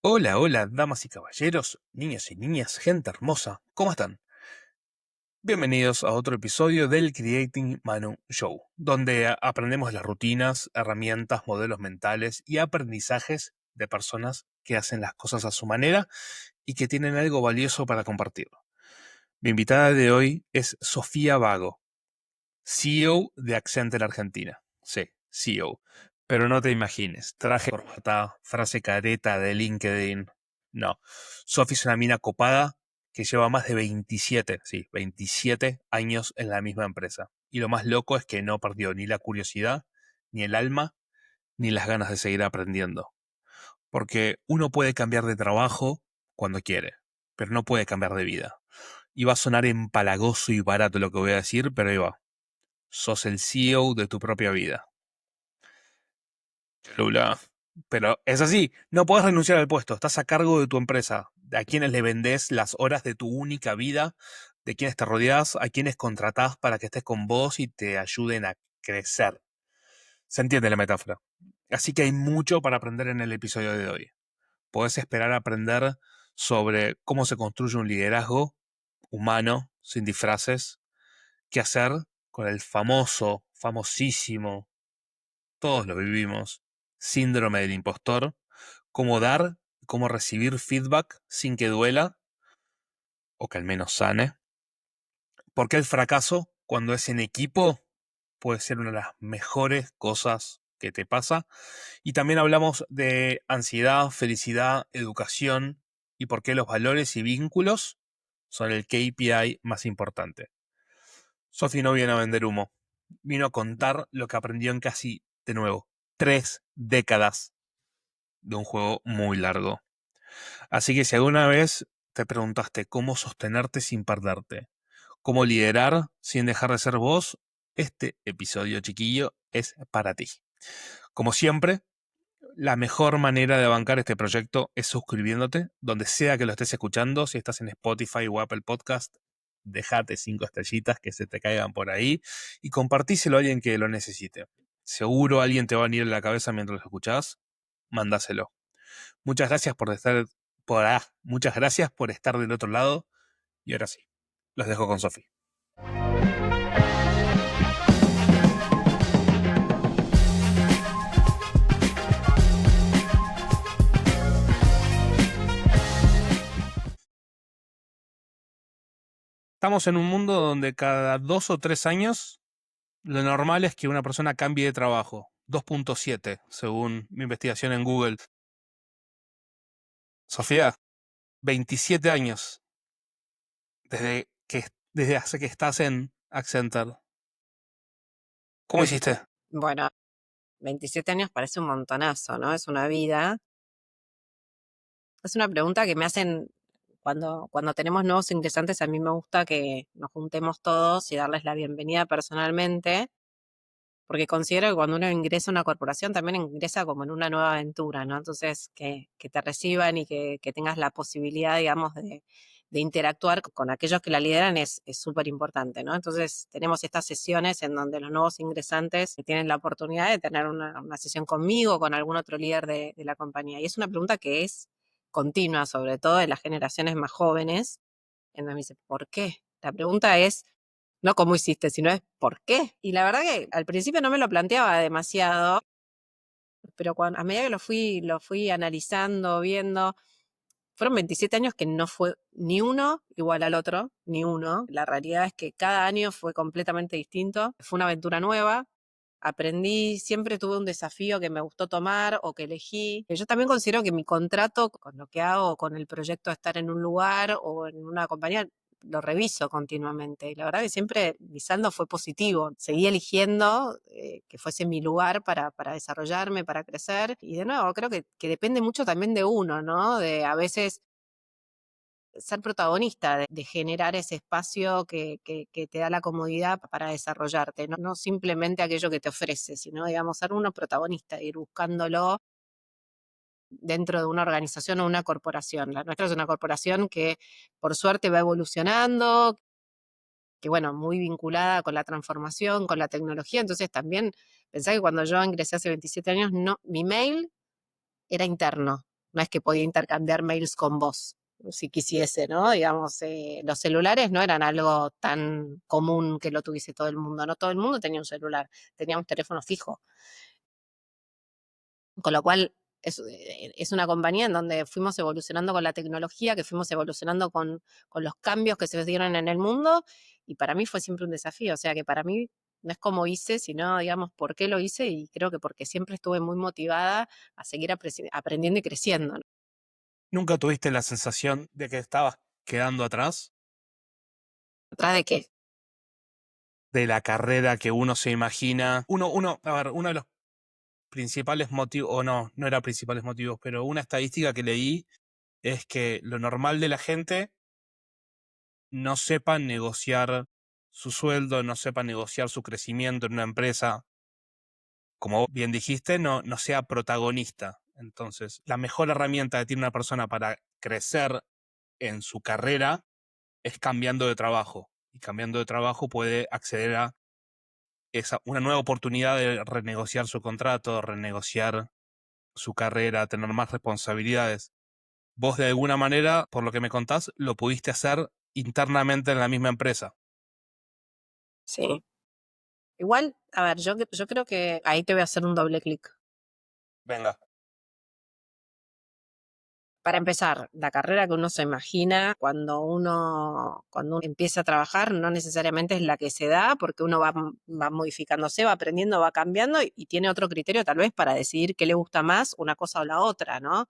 Hola, hola, damas y caballeros, niños y niñas, gente hermosa, ¿cómo están? Bienvenidos a otro episodio del Creating Manu Show, donde aprendemos las rutinas, herramientas, modelos mentales y aprendizajes de personas que hacen las cosas a su manera y que tienen algo valioso para compartir. Mi invitada de hoy es Sofía Vago, CEO de Accenture Argentina. Sí, CEO. Pero no te imagines, traje corbata, frase careta de LinkedIn. No. Sofi es una mina copada que lleva más de 27, sí, 27 años en la misma empresa. Y lo más loco es que no perdió ni la curiosidad, ni el alma, ni las ganas de seguir aprendiendo. Porque uno puede cambiar de trabajo cuando quiere, pero no puede cambiar de vida. Y va a sonar empalagoso y barato lo que voy a decir, pero ahí va. Sos el CEO de tu propia vida. Lula. Pero es así, no podés renunciar al puesto, estás a cargo de tu empresa, a quienes le vendés las horas de tu única vida, de quienes te rodeás, a quienes contratás para que estés con vos y te ayuden a crecer. ¿Se entiende la metáfora? Así que hay mucho para aprender en el episodio de hoy. Podés esperar a aprender sobre cómo se construye un liderazgo humano, sin disfraces, qué hacer con el famoso, famosísimo, todos lo vivimos, síndrome del impostor, cómo dar, cómo recibir feedback sin que duela, o que al menos sane, porque el fracaso, cuando es en equipo, puede ser una de las mejores cosas que te pasa. Y también hablamos de ansiedad, felicidad, educación y por qué los valores y vínculos son el KPI más importante. Sofi no viene a vender humo, vino a contar lo que aprendió en casi, de nuevo, 3 décadas de un juego muy largo. Así que si alguna vez te preguntaste cómo sostenerte sin perderte, cómo liderar sin dejar de ser vos, este episodio chiquillo es para ti. Como siempre, la mejor manera de bancar este proyecto es suscribiéndote, donde sea que lo estés escuchando. Si estás en Spotify o Apple Podcast, dejate 5 estrellitas que se te caigan por ahí y compartíselo a alguien que lo necesite. Seguro alguien te va a venir en la cabeza mientras lo escuchás, mándaselo. Muchas gracias por estar, muchas gracias por estar del otro lado. Y ahora sí, los dejo con Sofi. Estamos en un mundo donde cada 2 o 3 años lo normal es que una persona cambie de trabajo. 2.7, según mi investigación en Google. Sofía, 27 años desde hace que estás en Accenture. ¿Cómo hiciste? Bueno, 27 años parece un montonazo, ¿no? Es una vida. Es una pregunta que me hacen cuando tenemos nuevos ingresantes. A mí me gusta que nos juntemos todos y darles la bienvenida personalmente, porque considero que cuando uno ingresa a una corporación también ingresa como en una nueva aventura, ¿no? Entonces, que te reciban y que tengas la posibilidad, digamos, de interactuar con aquellos que la lideran es súper importante, ¿no? Entonces, tenemos estas sesiones en donde los nuevos ingresantes tienen la oportunidad de tener una sesión conmigo, con algún otro líder de la compañía. Y es una pregunta que es continua, sobre todo de las generaciones más jóvenes, en donde me dice, ¿por qué? La pregunta es no cómo hiciste, sino es por qué. Y la verdad que al principio no me lo planteaba demasiado, pero a medida que lo fui analizando, viendo, fueron 27 años que no fue ni uno igual al otro, ni uno. La realidad es que cada año fue completamente distinto, fue una aventura nueva. Aprendí, siempre tuve un desafío que me gustó tomar o que elegí. Yo también considero que mi contrato con lo que hago, con el proyecto de estar en un lugar o en una compañía, lo reviso continuamente. Y la verdad que siempre mi saldo fue positivo. Seguí eligiendo que fuese mi lugar para desarrollarme, para crecer. Y de nuevo, creo que depende mucho también de uno, ¿no? De a veces ser protagonista, de generar ese espacio que te da la comodidad para desarrollarte, no simplemente aquello que te ofrece, sino, digamos, ser uno protagonista, ir buscándolo dentro de una organización o una corporación. La nuestra es una corporación que, por suerte, va evolucionando, que, bueno, muy vinculada con la transformación, con la tecnología. Entonces, también pensá que cuando yo ingresé hace 27 años, no, mi mail era interno. no es que podía intercambiar mails con vos, si quisiese, ¿no? Digamos, los celulares no eran algo tan común que lo tuviese todo el mundo, no todo el mundo tenía un celular, teníamos teléfono fijo, con lo cual es una compañía en donde fuimos evolucionando con la tecnología, que fuimos evolucionando con los cambios que se dieron en el mundo, y para mí fue siempre un desafío, o sea que para mí no es como hice, sino, digamos, por qué lo hice, y creo que porque siempre estuve muy motivada a seguir aprendiendo y creciendo, ¿no? ¿Nunca tuviste la sensación de que estabas quedando atrás ¿Atrás de qué? de la carrera que uno se imagina? A ver, uno de los principales motivos, o no, no era principales motivos, pero una estadística que leí es que lo normal de la gente no sepa negociar su sueldo, no sepa negociar su crecimiento en una empresa, como bien dijiste, no sea protagonista. Entonces, la mejor herramienta que tiene una persona para crecer en su carrera es cambiando de trabajo. Y cambiando de trabajo puede acceder a una nueva oportunidad de renegociar su contrato, renegociar su carrera, tener más responsabilidades. Vos de alguna manera, por lo que me contás, lo pudiste hacer internamente en la misma empresa. Sí. Igual, a ver, yo creo que ahí te voy a hacer un doble clic. Venga. Para empezar, la carrera que uno se imagina cuando uno empieza a trabajar no necesariamente es la que se da, porque uno va modificándose, va aprendiendo, va cambiando y tiene otro criterio tal vez para decidir qué le gusta más, una cosa o la otra, ¿no?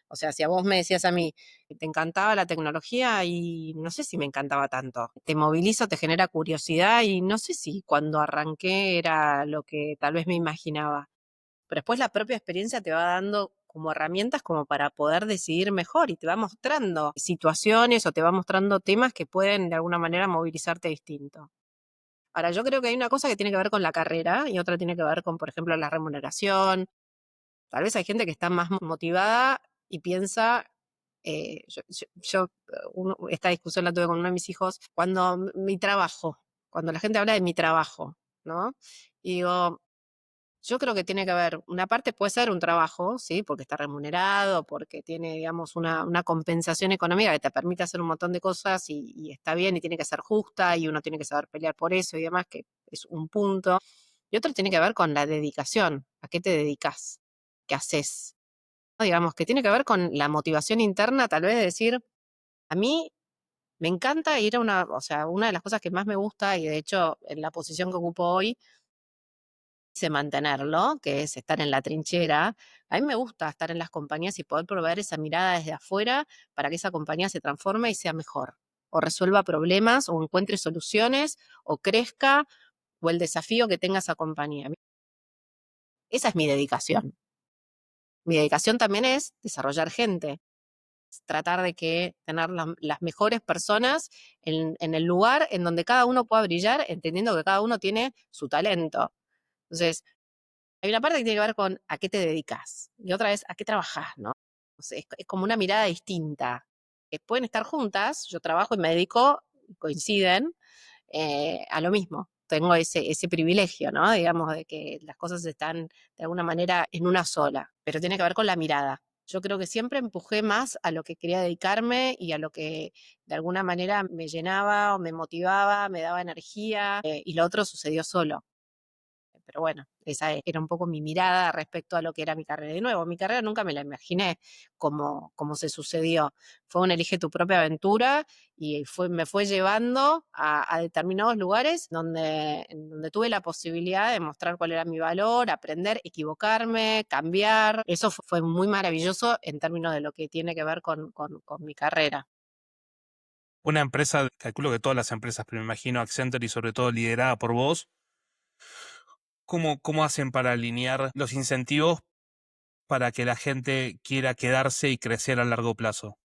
O sea, si a vos me decías a mí que te encantaba la tecnología y no sé si me encantaba tanto, te moviliza, te genera curiosidad y no sé si cuando arranqué era lo que tal vez me imaginaba. Pero después la propia experiencia te va dando como herramientas como para poder decidir mejor y te va mostrando situaciones o te va mostrando temas que pueden de alguna manera movilizarte distinto. Ahora, yo creo que hay una cosa que tiene que ver con la carrera y otra tiene que ver con, por ejemplo, la remuneración. Tal vez hay gente que está más motivada y piensa, esta discusión la tuve con uno de mis hijos, cuando mi trabajo, cuando la gente habla de mi trabajo, ¿no? Y digo, yo creo que tiene que haber, una parte puede ser un trabajo, ¿sí? Porque está remunerado, porque tiene, digamos, una compensación económica que te permite hacer un montón de cosas y está bien y tiene que ser justa y uno tiene que saber pelear por eso y demás, que es un punto. Y otro tiene que ver con la dedicación. ¿A qué te dedicas? ¿Qué haces? ¿No? Digamos, que tiene que ver con la motivación interna, tal vez de decir, a mí me encanta ir a o sea, una de las cosas que más me gusta y de hecho en la posición que ocupo hoy, mantenerlo, que es estar en la trinchera. A mí me gusta estar en las compañías y poder proveer esa mirada desde afuera para que esa compañía se transforme y sea mejor, o resuelva problemas, o encuentre soluciones, o crezca, o el desafío que tenga esa compañía. Esa es mi dedicación. Mi dedicación también es desarrollar gente, tratar de que tener las mejores personas en el lugar en donde cada uno pueda brillar, entendiendo que cada uno tiene su talento. Entonces, hay una parte que tiene que ver con a qué te dedicas y otra es a qué trabajas, ¿no? O sea, es como una mirada distinta. Que pueden estar juntas, yo trabajo y me dedico, coinciden, a lo mismo. Tengo ese privilegio, ¿no? Digamos, de que las cosas están de alguna manera en una sola, pero tiene que ver con la mirada. Yo creo que siempre empujé más a lo que quería dedicarme y a lo que de alguna manera me llenaba o me motivaba, me daba energía, y lo otro sucedió solo. Pero bueno, esa era un poco mi mirada respecto a lo que era mi carrera. De nuevo, mi carrera nunca me la imaginé como se sucedió. Fue un elige tu propia aventura y me fue llevando a determinados lugares en donde tuve la posibilidad de mostrar cuál era mi valor, aprender, equivocarme, cambiar. Eso fue muy maravilloso en términos de lo que tiene que ver con mi carrera. Una empresa, calculo que todas las empresas, pero me imagino Accenture y sobre todo liderada por vos, ¿cómo hacen para alinear los incentivos para que la gente quiera quedarse y crecer a largo plazo?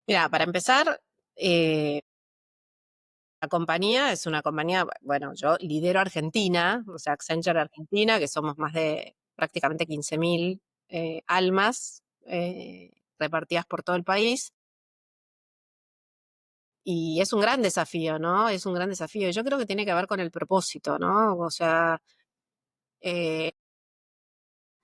Mira, para empezar, la compañía es una compañía, bueno, yo lidero Argentina, o sea, Accenture Argentina, que somos más de prácticamente 15.000 almas repartidas por todo el país. Y es un gran desafío, ¿no? Es un gran desafío. Yo creo que tiene que ver con el propósito, ¿no? O sea, eh,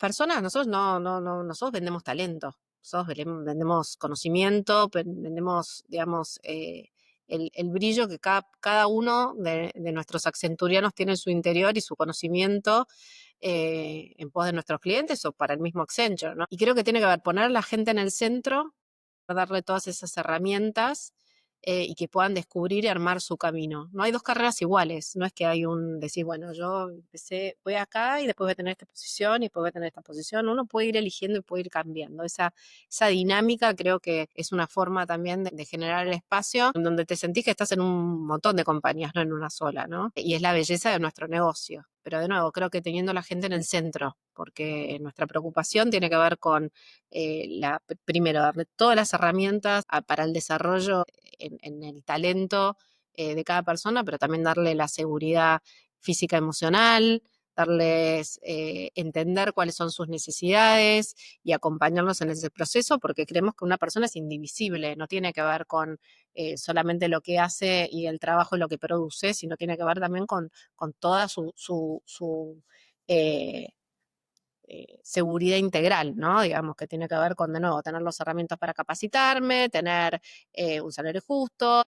personas, nosotros nosotros vendemos talento, nosotros vendemos conocimiento, vendemos, digamos, el brillo que cada uno de nuestros accenturianos tiene en su interior y su conocimiento en pos de nuestros clientes o para el mismo Accenture, ¿no? Y creo que tiene que ver poner a la gente en el centro, darle todas esas herramientas y que puedan descubrir y armar su camino. No hay dos carreras iguales, no es que hay decir, bueno, yo empecé, voy acá y después voy a tener esta posición y después voy a tener esta posición. Uno puede ir eligiendo y puede ir cambiando. Esa dinámica creo que es una forma también de generar el espacio en donde te sentís que estás en un montón de compañías, no en una sola, ¿no? Y es la belleza de nuestro negocio. Pero de nuevo, creo que teniendo a la gente en el centro, porque nuestra preocupación tiene que ver con primero, darle todas las herramientas para el desarrollo en el talento de cada persona, pero también darle la seguridad física emocional, darles entender cuáles son sus necesidades y acompañarlos en ese proceso, porque creemos que una persona es indivisible, no tiene que ver con solamente lo que hace y el trabajo y lo que produce, sino tiene que ver también con toda su eh, seguridad integral, ¿no? Digamos que tiene que ver con, de nuevo, tener las herramientas para capacitarme, tener un salario justo,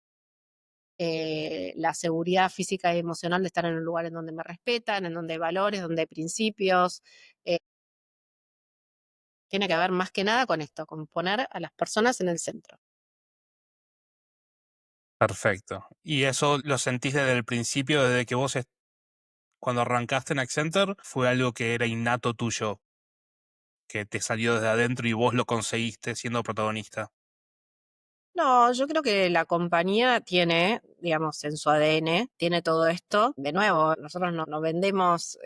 la seguridad física y emocional de estar en un lugar en donde me respetan, en donde hay valores, donde hay principios. eh, Tiene que ver más que nada con esto, con poner a las personas en el centro. Perfecto. ¿Y eso lo sentís desde el principio, desde que cuando arrancaste en Accenture, fue algo que era innato tuyo, que te salió desde adentro y vos lo conseguiste siendo protagonista? No, yo creo que la compañía tiene, digamos, en su ADN, tiene todo esto. De nuevo, nosotros no vendemos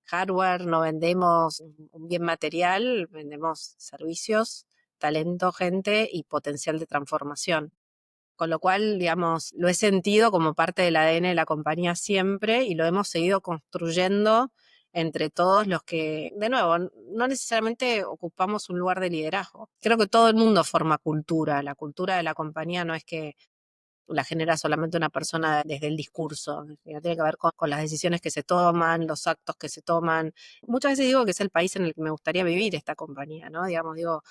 hardware, no vendemos un bien material, vendemos servicios, talento, gente y potencial de transformación. Con lo cual, digamos, lo he sentido como parte del ADN de la compañía siempre y lo hemos seguido construyendo entre todos los que, de nuevo, no necesariamente ocupamos un lugar de liderazgo. Creo que todo el mundo forma cultura. La cultura de la compañía no es que la genera solamente una persona desde el discurso, tiene que ver con las decisiones que se toman, los actos que se toman. Muchas veces digo que es el país en el que me gustaría vivir esta compañía, ¿no? Digamos, digo,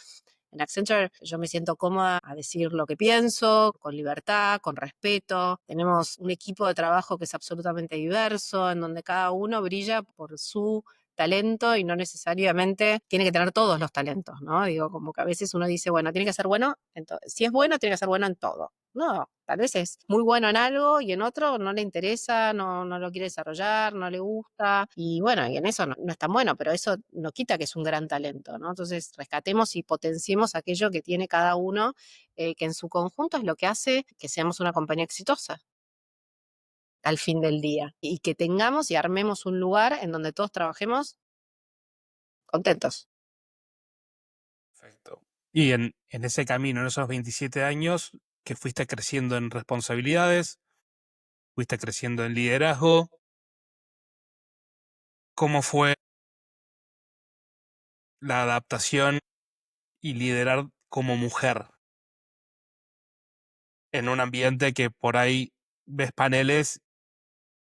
en Accenture yo me siento cómoda a decir lo que pienso, con libertad, con respeto. Tenemos un equipo de trabajo que es absolutamente diverso, en donde cada uno brilla por su talento y no necesariamente tiene que tener todos los talentos, ¿no? Digo, como que a veces uno dice, bueno, tiene que ser bueno, si es bueno, tiene que ser bueno en todo. No, tal vez es muy bueno en algo y en otro no le interesa, no lo quiere desarrollar, no le gusta. Y bueno, y en eso no es tan bueno, pero eso no quita que es un gran talento, ¿no? Entonces, rescatemos y potenciemos aquello que tiene cada uno, que en su conjunto es lo que hace que seamos una compañía exitosa al fin del día. Y que tengamos y armemos un lugar en donde todos trabajemos contentos. Perfecto. Y en ese camino, en esos 27 años, que fuiste creciendo en responsabilidades, fuiste creciendo en liderazgo, ¿cómo fue la adaptación y liderar como mujer en un ambiente que por ahí ves paneles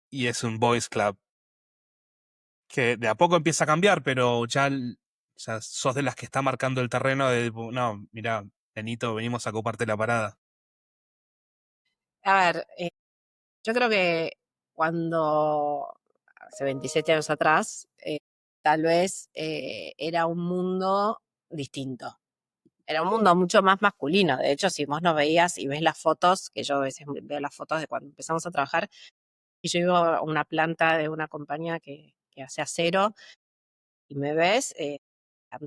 y es un boys club? Que de a poco empieza a cambiar, pero o sea, sos de las que está marcando el terreno de, no, mira, Benito, venimos a ocuparte la parada. A ver, yo creo que cuando hace 27 años atrás, tal vez era un mundo distinto. Era un mundo mucho más masculino. De hecho, si vos no veías y ves las fotos, que yo a veces veo las fotos de cuando empezamos a trabajar, y yo iba a una planta de una compañía que hace acero, y me ves en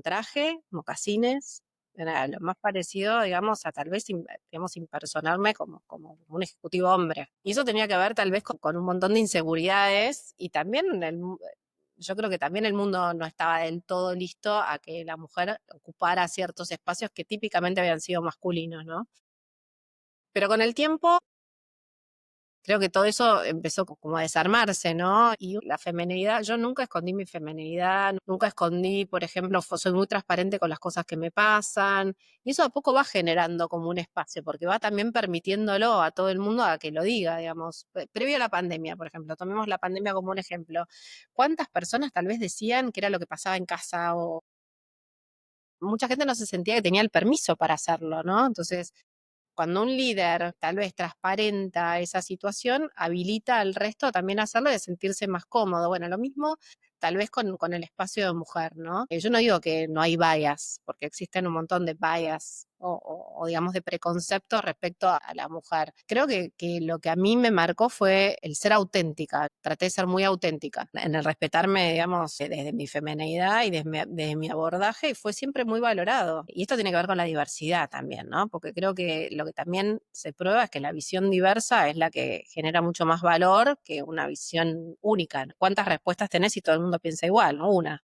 traje, mocasines, era lo más parecido, digamos, a tal vez, digamos, impersonarme como un ejecutivo hombre. Y eso tenía que ver tal vez con un montón de inseguridades y también yo creo que también el mundo no estaba del todo listo a que la mujer ocupara ciertos espacios que típicamente habían sido masculinos, ¿no? Pero con el tiempo Creo que todo eso empezó como a desarmarse, ¿no? Y la femenidad, yo nunca escondí mi femenidad, nunca escondí, por ejemplo, soy muy transparente con las cosas que me pasan, y eso a poco va generando como un espacio, porque va también permitiéndolo a todo el mundo a que lo diga, digamos. Previo a la pandemia, por ejemplo, tomemos la pandemia como un ejemplo. ¿Cuántas personas tal vez decían que era lo que pasaba en casa o mucha gente no se sentía que tenía el permiso para hacerlo, ¿no? Entonces, cuando un líder tal vez transparenta esa situación, habilita al resto también a hacerlo y a sentirse más cómodo. Bueno, lo mismo tal vez con el espacio de mujer, ¿no? Yo no digo que no hay bias, porque existen un montón de bias o digamos de preconceptos respecto a la mujer. Creo que lo que a mí me marcó fue el ser auténtica. Traté de ser muy auténtica en el respetarme, digamos, desde mi femenidad y desde mi abordaje y fue siempre muy valorado. Y esto tiene que ver con la diversidad también, ¿no? Porque creo que lo que también se prueba es que la visión diversa es la que genera mucho más valor que una visión única. ¿Cuántas respuestas tenés si todo el mundo piensa igual? ¿No? Una.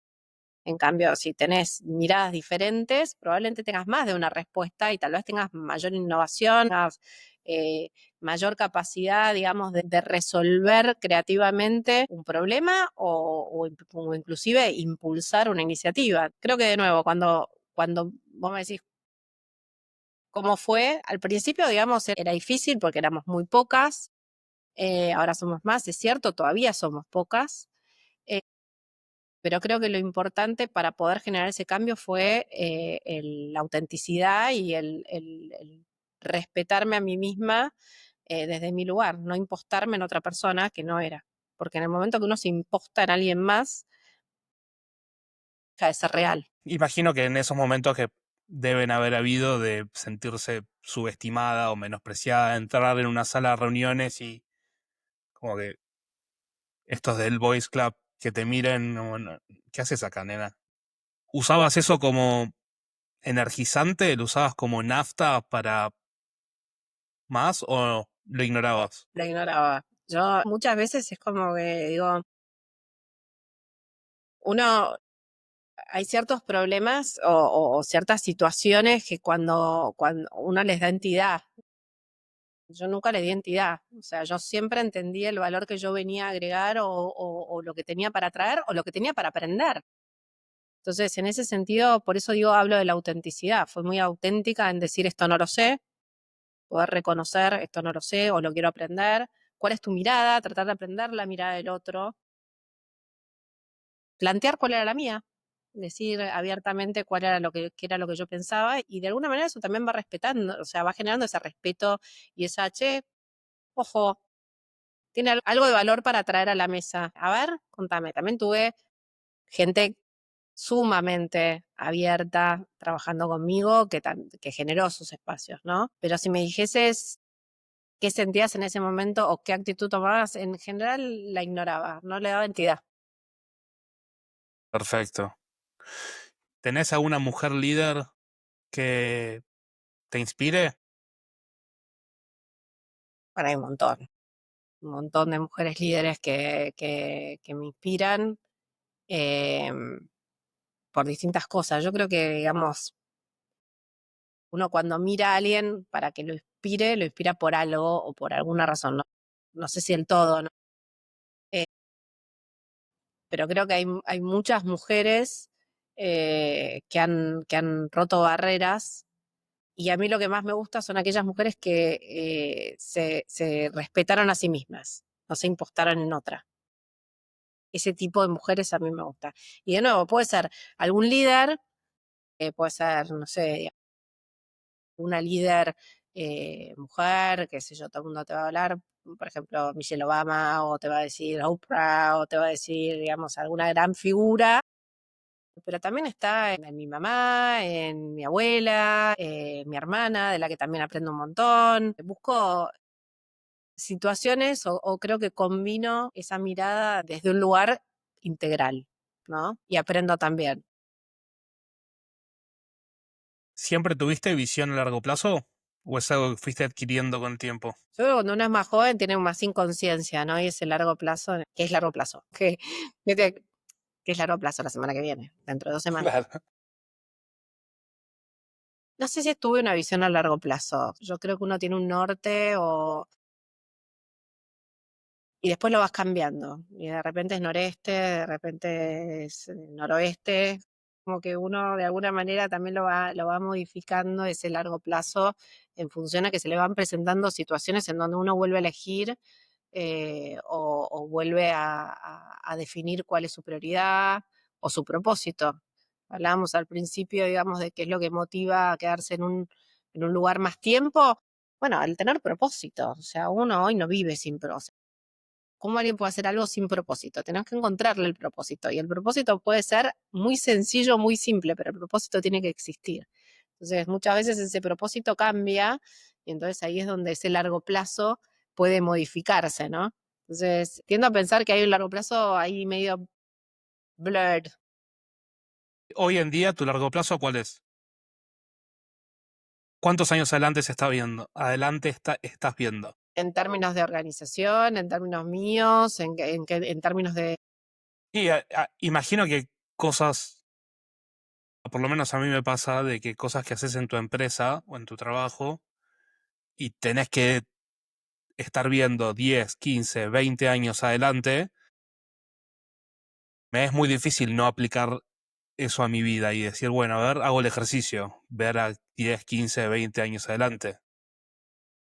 En cambio, si tenés miradas diferentes, probablemente tengas más de una respuesta y tal vez tengas mayor innovación, tengas, eh, mayor capacidad, digamos, de resolver creativamente un problema o inclusive impulsar una iniciativa. Creo que de nuevo, cuando vos me decís cómo fue, al principio, digamos, era difícil porque éramos muy pocas, ahora somos más, es cierto, todavía somos pocas. eh, pero creo que lo importante para poder generar ese cambio fue la autenticidad y el respetarme a mí misma desde mi lugar, no impostarme en otra persona que no era. Porque en el momento que uno se imposta en alguien más, deja de ser real. Imagino que en esos momentos que deben haber habido de sentirse subestimada o menospreciada, entrar en una sala de reuniones y como que estos del Boys Club que te miren, bueno, ¿qué haces acá, nena? ¿Usabas eso como energizante? ¿Lo usabas como nafta para más o lo ignorabas? La ignoraba. Yo muchas veces es como que digo, uno, hay ciertos problemas o ciertas situaciones que cuando uno les da entidad. Yo nunca le di entidad, o sea, yo siempre entendí el valor que yo venía a agregar o lo que tenía para traer o lo que tenía para aprender. Entonces, en ese sentido, por eso digo, hablo de la autenticidad. Fue muy auténtica en decir esto no lo sé, poder reconocer esto no lo sé o lo quiero aprender. ¿Cuál es tu mirada? Tratar de aprender la mirada del otro. Plantear cuál era la mía. Decir abiertamente cuál era qué era lo que yo pensaba y de alguna manera eso también va respetando, o sea, va generando ese respeto y esa, che, ojo, tiene algo de valor para traer a la mesa. A ver, contame. También tuve gente sumamente abierta trabajando conmigo que generó sus espacios, ¿no? Pero si me dijeses qué sentías en ese momento o qué actitud tomabas, en general la ignoraba, no le daba entidad. Perfecto. ¿Tenés alguna mujer líder que te inspire? Bueno, hay un montón de mujeres líderes que me inspiran eh, por distintas cosas. Yo creo que, digamos, uno cuando mira a alguien para que lo inspira por algo o por alguna razón, ¿no? No sé si el todo, ¿no? Eh, pero creo que hay muchas mujeres que han roto barreras y a mí lo que más me gusta son aquellas mujeres que se respetaron a sí mismas, no se impostaron en otra. Ese tipo de mujeres a mí me gusta. Y de nuevo, puede ser algún líder, puede ser, no sé, una líder mujer, qué sé yo, todo el mundo te va a hablar, por ejemplo, Michelle Obama, o te va a decir Oprah, o te va a decir, digamos, alguna gran figura, pero también está en mi mamá, en mi abuela, mi hermana, de la que también aprendo un montón. Busco situaciones o creo que combino esa mirada desde un lugar integral, ¿no? Y aprendo también. ¿Siempre tuviste visión a largo plazo? ¿O es algo que fuiste adquiriendo con el tiempo? Yo creo que cuando uno es más joven tiene más inconsciencia, ¿no? Y ese largo plazo, ¿qué es largo plazo? ¿Viste? ¿Qué es largo plazo? La semana que viene, dentro de 2 semanas. Claro. No sé si tuve una visión a largo plazo. Yo creo que uno tiene un norte y después lo vas cambiando. Y de repente es noreste, de repente es noroeste, como que uno de alguna manera también lo va modificando ese largo plazo en función a que se le van presentando situaciones en donde uno vuelve a elegir o vuelve a definir cuál es su prioridad o su propósito. Hablábamos al principio, digamos, de qué es lo que motiva a quedarse en un lugar más tiempo. Bueno, el tener propósito. O sea, uno hoy no vive sin propósito. ¿Cómo alguien puede hacer algo sin propósito? Tenemos que encontrarle el propósito. Y el propósito puede ser muy sencillo, muy simple, pero el propósito tiene que existir. Entonces, muchas veces ese propósito cambia y entonces ahí es donde ese largo plazo puede modificarse, ¿no? Entonces, tiendo a pensar que hay un largo plazo ahí medio blurred Hoy en día, ¿tu largo plazo cuál es? ¿Cuántos años adelante se está viendo? Estás viendo. en términos de organización, en términos míos, en términos de Y imagino que cosas, por lo menos a mí me pasa, de que cosas que haces en tu empresa o en tu trabajo y tenés que estar viendo 10, 15, 20 años adelante, me es muy difícil no aplicar eso a mi vida y decir, bueno, a ver, hago el ejercicio, ver a 10, 15, 20 años adelante.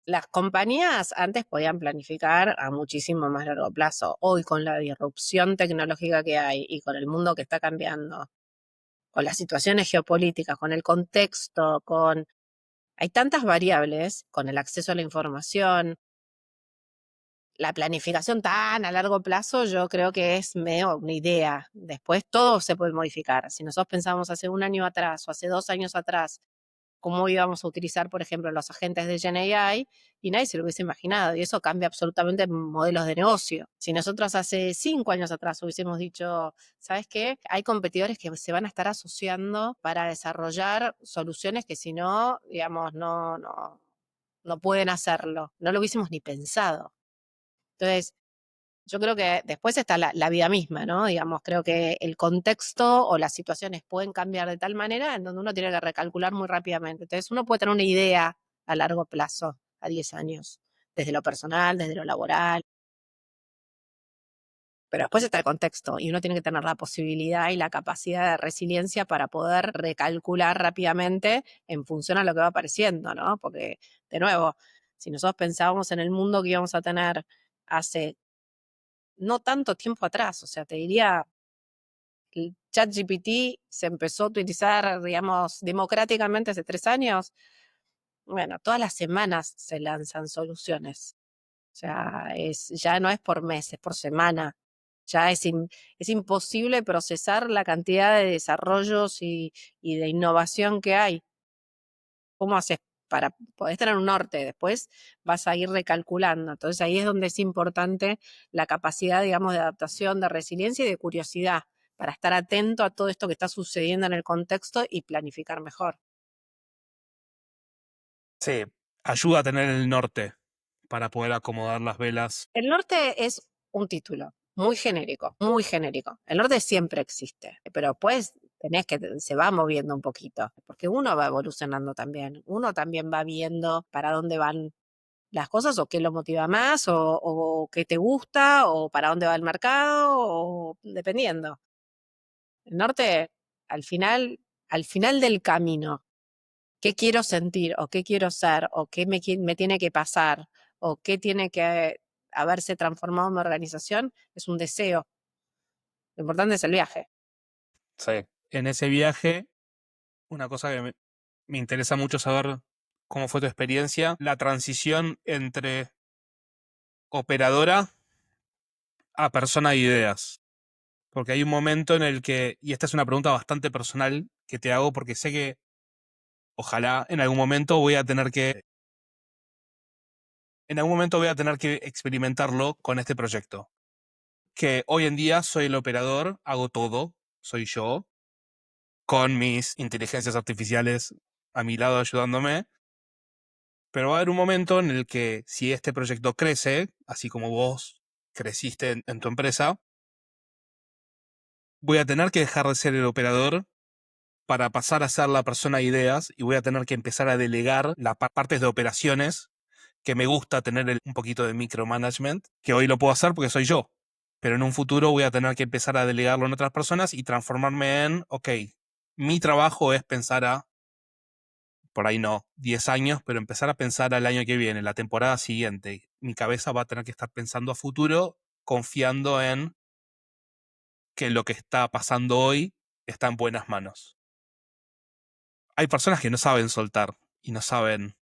las compañías antes podían planificar a muchísimo más largo plazo. Hoy con la disrupción tecnológica que hay y con el mundo que está cambiando, con las situaciones geopolíticas, con el contexto, con... Hay tantas variables, con el acceso a la información, la planificación tan a largo plazo, yo creo que es medio una idea. Después todo se puede modificar. Si nosotros pensamos hace un año atrás o hace 2 años atrás cómo íbamos a utilizar, por ejemplo, los agentes de GenAI, y nadie se lo hubiese imaginado, y eso cambia absolutamente modelos de negocio. Si nosotros hace 5 años atrás hubiésemos dicho, ¿sabes qué? Hay competidores que se van a estar asociando para desarrollar soluciones que si no, digamos, no pueden hacerlo. No lo hubiésemos ni pensado. Entonces, yo creo que después está la vida misma, ¿no? Digamos, creo que el contexto o las situaciones pueden cambiar de tal manera en donde uno tiene que recalcular muy rápidamente. Entonces, uno puede tener una idea a largo plazo, a 10 años, desde lo personal, desde lo laboral, pero después está el contexto y uno tiene que tener la posibilidad y la capacidad de resiliencia para poder recalcular rápidamente en función a lo que va apareciendo, ¿no? Porque, de nuevo, si nosotros pensábamos en el mundo que íbamos a tener hace no tanto tiempo atrás, o sea, te diría el ChatGPT se empezó a utilizar, digamos, democráticamente hace 3 años, bueno, todas las semanas se lanzan soluciones. O sea, ya no es por mes, es por semana. Ya es imposible procesar la cantidad de desarrollos y de innovación que hay. ¿Cómo haces para poder tener un norte? Después vas a ir recalculando. Entonces ahí es donde es importante la capacidad, digamos, de adaptación, de resiliencia y de curiosidad para estar atento a todo esto que está sucediendo en el contexto y planificar mejor. Sí, ayuda a tener el norte para poder acomodar las velas. El norte es un título muy genérico, muy genérico. El norte siempre existe, pero pues tenés que, se va moviendo un poquito, porque uno va evolucionando también. Uno también va viendo para dónde van las cosas o qué lo motiva más o qué te gusta o para dónde va el mercado o dependiendo. El norte, al final del camino, ¿qué quiero sentir o qué quiero ser o qué me tiene que pasar o qué tiene que haberse transformado en mi organización? Es un deseo. Lo importante es el viaje. Sí. En ese viaje, una cosa que me interesa mucho saber cómo fue tu experiencia, la transición entre operadora a persona de ideas. Porque hay un momento en el que, y esta es una pregunta bastante personal que te hago porque sé que ojalá en algún momento voy a tener que experimentarlo con este proyecto. Que hoy en día soy el operador, hago todo, soy yo, con mis inteligencias artificiales a mi lado ayudándome, pero va a haber un momento en el que si este proyecto crece, así como vos creciste en tu empresa, voy a tener que dejar de ser el operador para pasar a ser la persona de ideas y voy a tener que empezar a delegar las partes de operaciones que me gusta tener un poquito de micromanagement, que hoy lo puedo hacer porque soy yo, pero en un futuro voy a tener que empezar a delegarlo en otras personas y transformarme en, ok, mi trabajo es pensar a, por ahí no, 10 años, pero empezar a pensar al año que viene, la temporada siguiente. Mi cabeza va a tener que estar pensando a futuro, confiando en que lo que está pasando hoy está en buenas manos. Hay personas que no saben soltar y no saben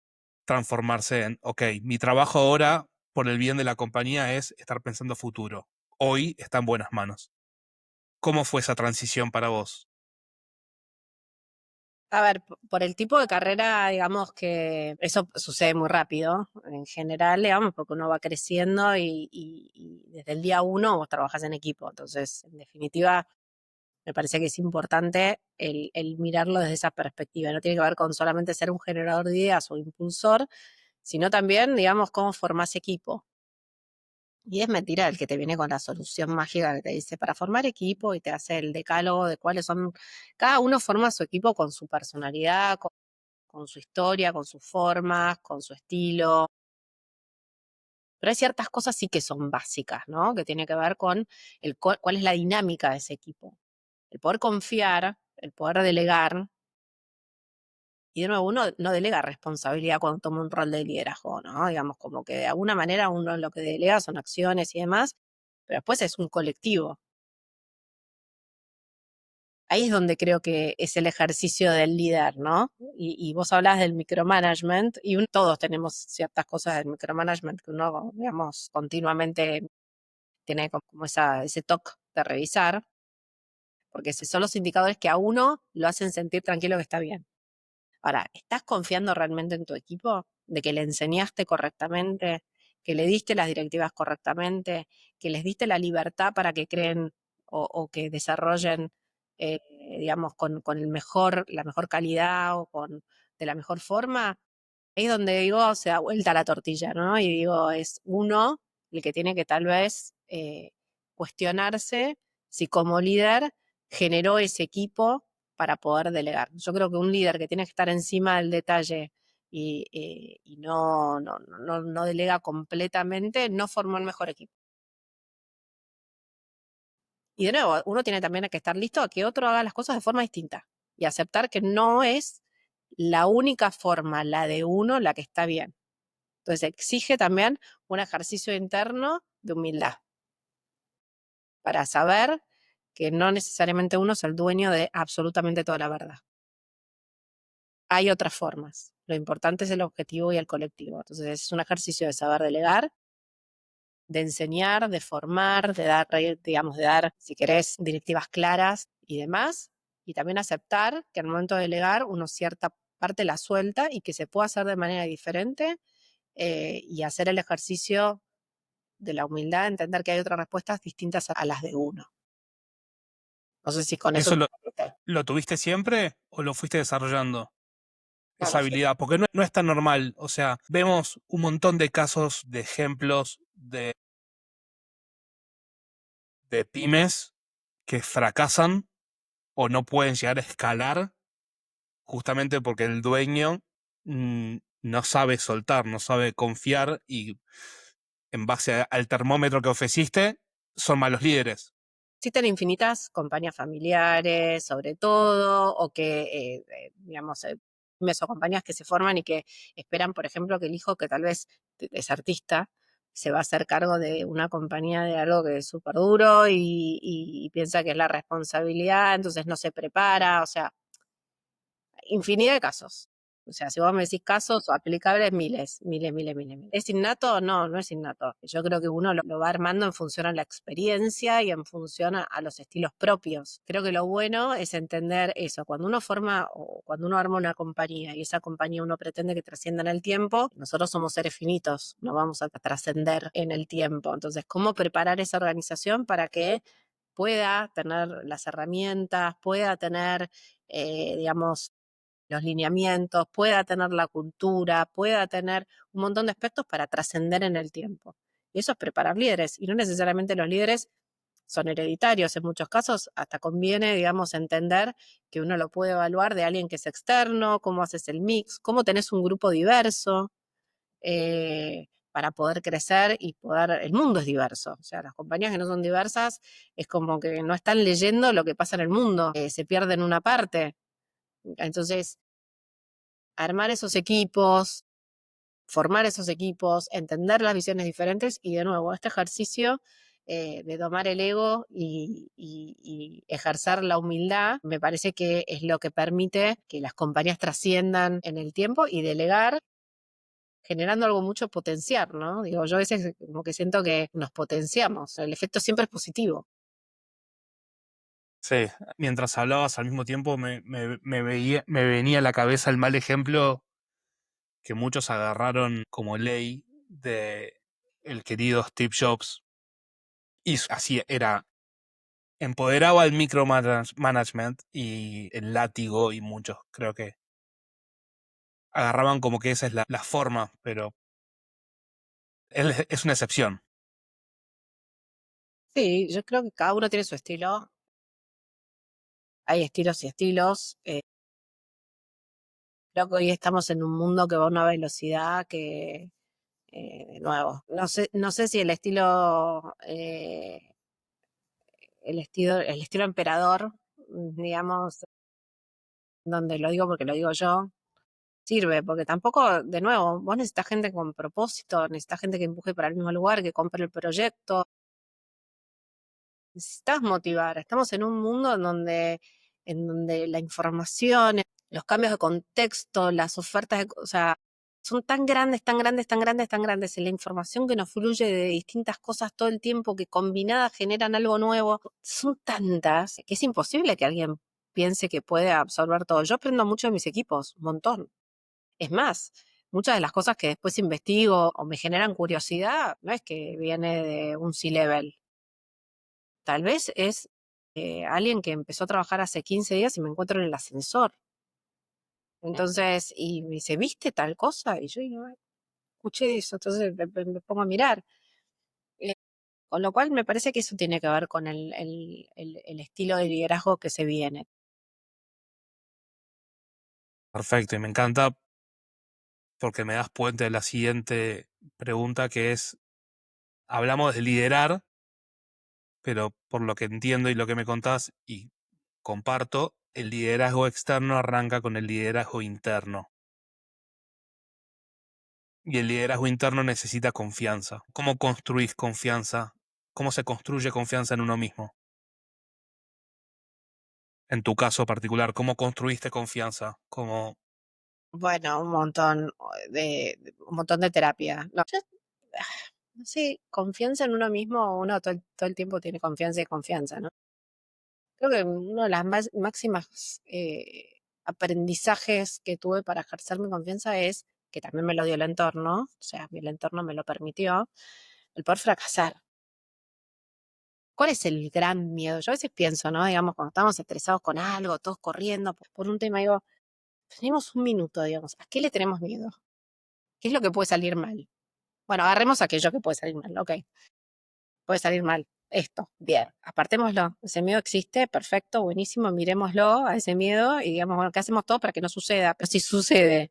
transformarse en, ok, mi trabajo ahora, por el bien de la compañía, es estar pensando a futuro. Hoy está en buenas manos. ¿Cómo fue esa transición para vos? A ver, por el tipo de carrera, digamos que eso sucede muy rápido, en general, digamos, porque uno va creciendo y desde el día uno vos trabajas en equipo. Entonces, en definitiva, me parece que es importante el mirarlo desde esa perspectiva. No tiene que ver con solamente ser un generador de ideas o impulsor, sino también, digamos, cómo formás equipo. Y es mentira el que te viene con la solución mágica que te dice para formar equipo y te hace el decálogo de cuáles son. Cada uno forma su equipo con su personalidad, con su historia, con sus formas, con su estilo. Pero hay ciertas cosas sí que son básicas, ¿no? Que tiene que ver con cuál es la dinámica de ese equipo. El poder confiar, el poder delegar. Y de nuevo, uno no delega responsabilidad cuando toma un rol de liderazgo, ¿no? Digamos, como que de alguna manera uno lo que delega son acciones y demás, pero después es un colectivo. Ahí es donde creo que es el ejercicio del líder, ¿no? Y vos hablás del micromanagement y todos tenemos ciertas cosas del micromanagement que uno, digamos, continuamente tiene como ese toque de revisar, porque son los indicadores que a uno lo hacen sentir tranquilo que está bien. Ahora, ¿estás confiando realmente en tu equipo? ¿De que le enseñaste correctamente? ¿Que le diste las directivas correctamente? ¿Que les diste la libertad para que creen o que desarrollen, eh, digamos, con la mejor calidad o de la mejor forma? Ahí es donde digo, se da vuelta la tortilla, ¿no? Y digo, es uno el que tiene que tal vez cuestionarse si como líder generó ese equipo para poder delegar. Yo creo que un líder que tiene que estar encima del detalle y no delega completamente, no formó el mejor equipo. Y de nuevo, uno tiene también que estar listo a que otro haga las cosas de forma distinta y aceptar que no es la única forma, la de uno, la que está bien. Entonces exige también un ejercicio interno de humildad para saber que no necesariamente uno es el dueño de absolutamente toda la verdad. Hay otras formas. Lo importante es el objetivo y el colectivo. Entonces es un ejercicio de saber delegar, de enseñar, de formar, digamos, de dar, si querés, directivas claras y demás. Y también aceptar que al momento de delegar uno cierta parte la suelta y que se puede hacer de manera diferente y hacer el ejercicio de la humildad, entender que hay otras respuestas distintas a las de uno. No sé si con eso ¿Eso te contesté. lo tuviste siempre o lo fuiste desarrollando? No, Esa no sé. habilidad, porque no es tan normal. O sea, vemos un montón de casos, de ejemplos de pymes que fracasan o no pueden llegar a escalar justamente porque el dueño no sabe soltar, no sabe confiar y en base al termómetro que ofreciste, son malos líderes. Existen infinitas compañías familiares, sobre todo, o que, digamos, compañías que se forman y que esperan, por ejemplo, que el hijo que tal vez es artista se va a hacer cargo de una compañía de algo que es súper duro y piensa que es la responsabilidad, entonces no se prepara, o sea, infinidad de casos. O sea, si vos me decís casos aplicables, miles, miles, miles, miles, miles. ¿Es innato? No, no es innato. Yo creo que uno lo va armando en función a la experiencia y en función a los estilos propios. Creo que lo bueno es entender eso. Cuando uno forma o cuando uno arma una compañía y esa compañía uno pretende que trascienda en el tiempo, nosotros somos seres finitos, no vamos a trascender en el tiempo. Entonces, ¿cómo preparar esa organización para que pueda tener las herramientas, pueda tener, digamos, los lineamientos, pueda tener la cultura, pueda tener un montón de aspectos para trascender en el tiempo? Y eso es preparar líderes. Y no necesariamente los líderes son hereditarios. En muchos casos hasta conviene, digamos, entender que uno lo puede evaluar de alguien que es externo, cómo haces el mix, cómo tenés un grupo diverso. para poder crecer y poder, el mundo es diverso, o sea, las compañías que no son diversas es como que no están leyendo lo que pasa en el mundo, se pierden una parte. Entonces, armar esos equipos, formar esos equipos, entender las visiones diferentes y de nuevo, este ejercicio de domar el ego y ejercer la humildad, me parece que es lo que permite que las compañías trasciendan en el tiempo y delegar generando algo mucho potenciar, ¿no? Digo, yo a veces como que siento que nos potenciamos, el efecto siempre es positivo. Sí, mientras hablabas al mismo tiempo me venía a la cabeza el mal ejemplo que muchos agarraron como ley de el querido Steve Jobs. Y así era, empoderaba el micromanagement y el látigo y muchos creo que agarraban como que esa es la forma, pero él es una excepción. Sí, yo creo que cada uno tiene su estilo, hay estilos y estilos. Creo que hoy estamos en un mundo que va a una velocidad que, de nuevo, no sé si el estilo emperador, digamos, donde lo digo porque lo digo yo, sirve, porque tampoco, de nuevo, vos necesitas gente con propósito, necesitas gente que empuje para el mismo lugar, que compre el proyecto, necesitas motivar. Estamos en un mundo en donde la información, los cambios de contexto, las ofertas, o sea, son tan grandes, tan grandes, tan grandes, tan grandes, y la información que nos fluye de distintas cosas todo el tiempo, que combinadas generan algo nuevo, son tantas que es imposible que alguien piense que puede absorber todo. Yo aprendo mucho de mis equipos, un montón. Es más, muchas de las cosas que después investigo o me generan curiosidad, no es que viene de un C-level. Tal vez es alguien que empezó a trabajar hace 15 días y me encuentro en el ascensor. Entonces, y me dice, ¿viste tal cosa? Y yo digo, "Ay, escuché eso", entonces me pongo a mirar. Con lo cual me parece que eso tiene que ver con el estilo de liderazgo que se viene. Perfecto, y me encanta porque me das puente a la siguiente pregunta que es, hablamos de liderar, pero por lo que entiendo y lo que me contás y comparto, el liderazgo externo arranca con el liderazgo interno. Y el liderazgo interno necesita confianza. ¿Cómo construís confianza? ¿Cómo se construye confianza en uno mismo? En tu caso particular, ¿cómo construiste confianza? ¿Cómo? Bueno, un montón de terapia. No, no sé, confianza en uno mismo, uno todo el tiempo tiene confianza y confianza, ¿no? Creo que una de las máximas aprendizajes que tuve para ejercer mi confianza es, que también me lo dio el entorno, o sea, el entorno me lo permitió, el poder fracasar. ¿Cuál es el gran miedo? Yo a veces pienso, ¿no? Digamos, cuando estamos estresados con algo, todos corriendo por un tema, digo, tenemos un minuto, digamos, ¿a qué le tenemos miedo? ¿Qué es lo que puede salir mal? Bueno, agarremos aquello que puede salir mal, ok. Puede salir mal. Esto, bien, apartémoslo. Ese miedo existe, perfecto, buenísimo, miremoslo a ese miedo y digamos, bueno, ¿qué hacemos todos para que no suceda? Pero si sucede,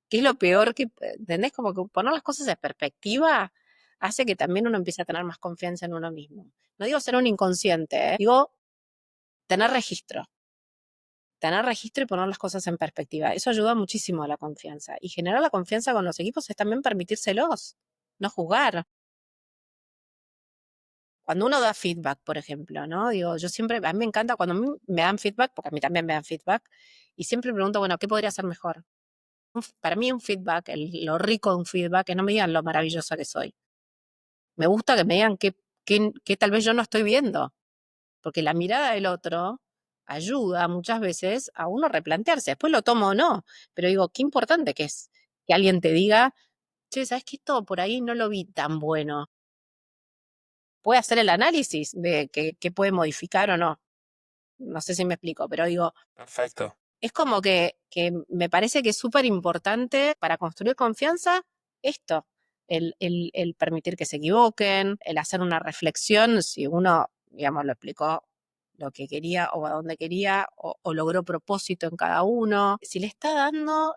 ¿qué es lo peor que, entendés? Como que poner las cosas en perspectiva hace que también uno empiece a tener más confianza en uno mismo. No digo ser un inconsciente, ¿eh? Digo tener registro y poner las cosas en perspectiva. Eso ayuda muchísimo a la confianza. Y generar la confianza con los equipos es también permitírselos, no juzgar. Cuando uno da feedback, por ejemplo, ¿no? Digo, yo siempre, a mí me encanta cuando a mí me dan feedback, porque a mí también me dan feedback, y siempre pregunto, bueno, ¿qué podría ser mejor? Para mí un feedback, lo rico de un feedback, que no me digan lo maravillosa que soy. Me gusta que me digan qué tal vez yo no estoy viendo, porque la mirada del otro ayuda muchas veces a uno replantearse. Después lo tomo o no, pero digo, qué importante que es que alguien te diga, che, ¿sabes qué? Esto por ahí no lo vi tan bueno. Puede hacer el análisis de qué puede modificar o no. No sé si me explico, pero digo, Perfecto. es como que me parece que es súper importante para construir confianza esto, el permitir que se equivoquen, el hacer una reflexión, si uno, digamos, lo explicó lo que quería o a dónde quería o logró propósito en cada uno, si le está dando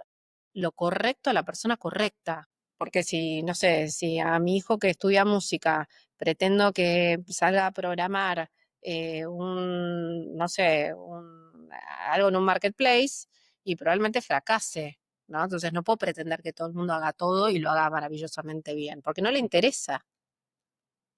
lo correcto a la persona correcta. Porque si, no sé, si a mi hijo que estudia música pretendo que salga a programar no sé, algo en un marketplace y probablemente fracase, ¿no? Entonces no puedo pretender que todo el mundo haga todo y lo haga maravillosamente bien, porque no le interesa.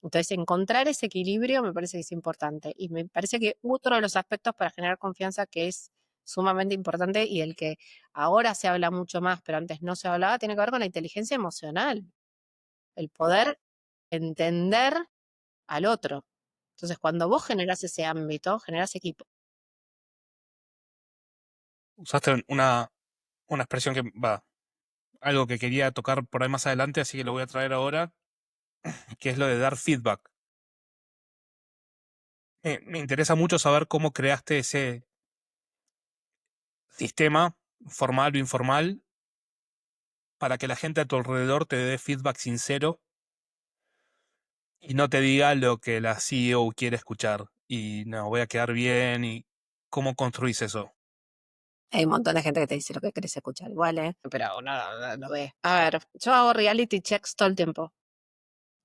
Entonces, encontrar ese equilibrio me parece que es importante. Y me parece que otro de los aspectos para generar confianza que es sumamente importante y el que ahora se habla mucho más, pero antes no se hablaba, tiene que ver con la inteligencia emocional, el poder entender al otro. Entonces, cuando vos generás ese ámbito, generás equipo. Usaste una expresión que va, algo que quería tocar por ahí más adelante, así que lo voy a traer ahora, que es lo de dar feedback. Me interesa mucho saber cómo creaste ese sistema, formal o informal, para que la gente a tu alrededor te dé feedback sincero y no te diga lo que la CEO quiere escuchar. Y no, voy a quedar bien y cómo construís eso. Hay un montón de gente que te dice lo que querés escuchar igual, ¿eh? Pero uno lo ve. A ver, yo hago reality checks todo el tiempo.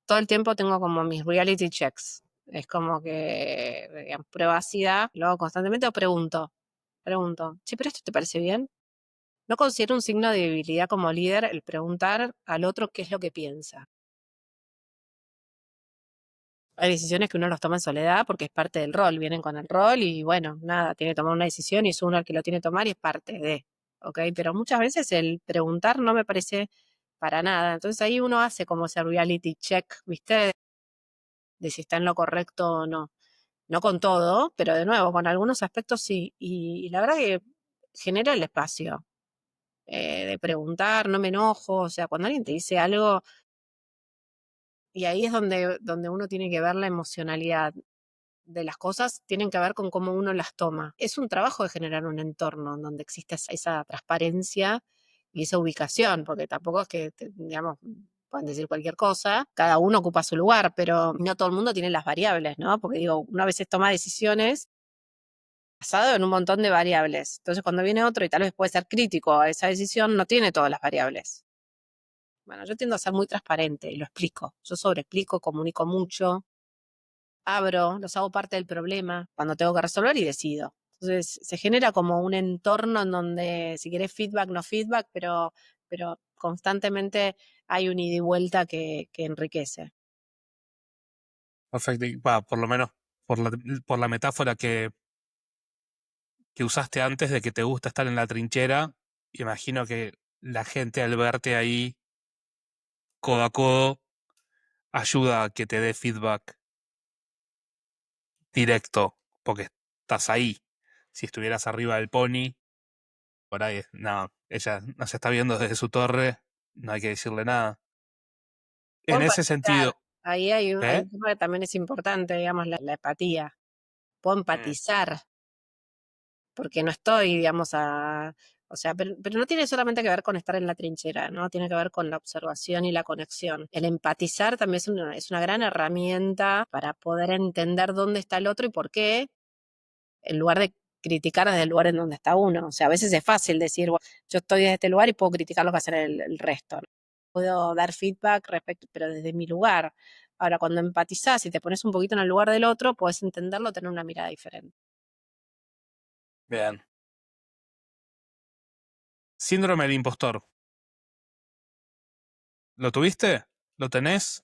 Todo el tiempo tengo como mis reality checks. Es como que, digamos, privacidad, lo hago constantemente o pregunto, che, pero esto te parece bien. No considero un signo de debilidad como líder el preguntar al otro qué es lo que piensa. Hay decisiones que uno los toma en soledad porque es parte del rol, vienen con el rol y bueno, nada, tiene que tomar una decisión y es uno el que lo tiene que tomar y es parte de, ¿ok? Pero muchas veces el preguntar no me parece para nada. Entonces ahí uno hace como ese reality check, ¿viste? De si está en lo correcto o no. No con todo, pero de nuevo, con algunos aspectos sí. Y la verdad que genera el espacio de preguntar, no me enojo, o sea, cuando alguien te dice algo, y ahí es donde uno tiene que ver la emocionalidad de las cosas, tienen que ver con cómo uno las toma. Es un trabajo de generar un entorno en donde exista esa transparencia y esa ubicación, porque tampoco es que, digamos, pueden decir cualquier cosa, cada uno ocupa su lugar, pero no todo el mundo tiene las variables, ¿no? Porque digo, una vez toma decisiones basado en un montón de variables. Entonces, cuando viene otro y tal vez puede ser crítico a esa decisión, no tiene todas las variables. Bueno, yo tiendo a ser muy transparente y lo explico. Yo sobreexplico, comunico mucho, abro, los hago parte del problema cuando tengo que resolver y decido. Entonces, se genera como un entorno en donde, si querés feedback, no feedback, pero constantemente hay un ida y vuelta que enriquece. Perfecto. Y, va, por lo menos por por la metáfora que usaste antes de que te gusta estar en la trinchera, imagino que la gente al verte ahí codo a codo ayuda a que te dé feedback directo, porque estás ahí. Si estuvieras arriba del pony, por ahí, no, ella nos está viendo desde su torre, no hay que decirle nada. Puedo En ese empatizar. sentido, Ahí hay ¿eh? un tema que también es importante, digamos, la empatía. Puedo Mm, empatizar porque no estoy, digamos, o sea, pero no tiene solamente que ver con estar en la trinchera, ¿no? Tiene que ver con la observación y la conexión. El empatizar también es una gran herramienta para poder entender dónde está el otro y por qué, en lugar de criticar desde el lugar en donde está uno. O sea, a veces es fácil decir, bueno, yo estoy desde este lugar y puedo criticar lo que hace el resto, ¿no? Puedo dar feedback respecto, pero desde mi lugar. Ahora, cuando empatizás y te pones un poquito en el lugar del otro, puedes entenderlo, tener una mirada diferente. bien. Síndrome del impostor. ¿Lo tuviste? ¿Lo tenés?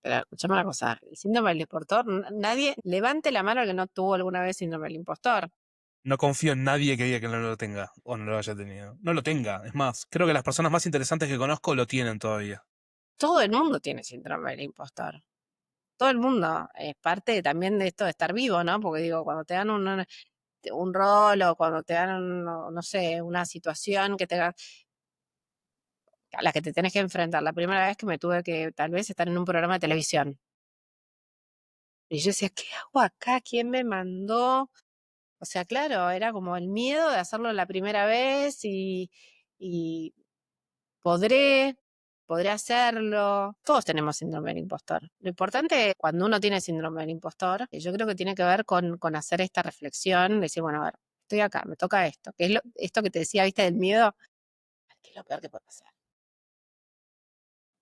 Pero escuchame una cosa, el síndrome del impostor, nadie levante la mano el que no tuvo alguna vez síndrome del impostor. No confío en nadie que diga que no lo tenga o no lo haya tenido. No lo tenga. Es más, creo que las personas más interesantes que conozco lo tienen todavía. Todo el mundo tiene síndrome del impostor. Todo el mundo. Es parte también de esto de estar vivo, ¿no? Porque digo, cuando te dan un rol o cuando te dan, no sé, una situación a la que te tenés que enfrentar. La primera vez que me tuve que tal vez estar en un programa de televisión. Y yo decía, ¿qué hago acá? ¿Quién me mandó? O sea, claro, era como el miedo de hacerlo la primera vez y podré, podré hacerlo. Todos tenemos síndrome del impostor. Lo importante cuando uno tiene síndrome del impostor, yo creo que tiene que ver con hacer esta reflexión, decir, bueno, a ver, estoy acá, me toca esto, que es esto que te decía, viste, del miedo, ¿qué es lo peor que puede pasar?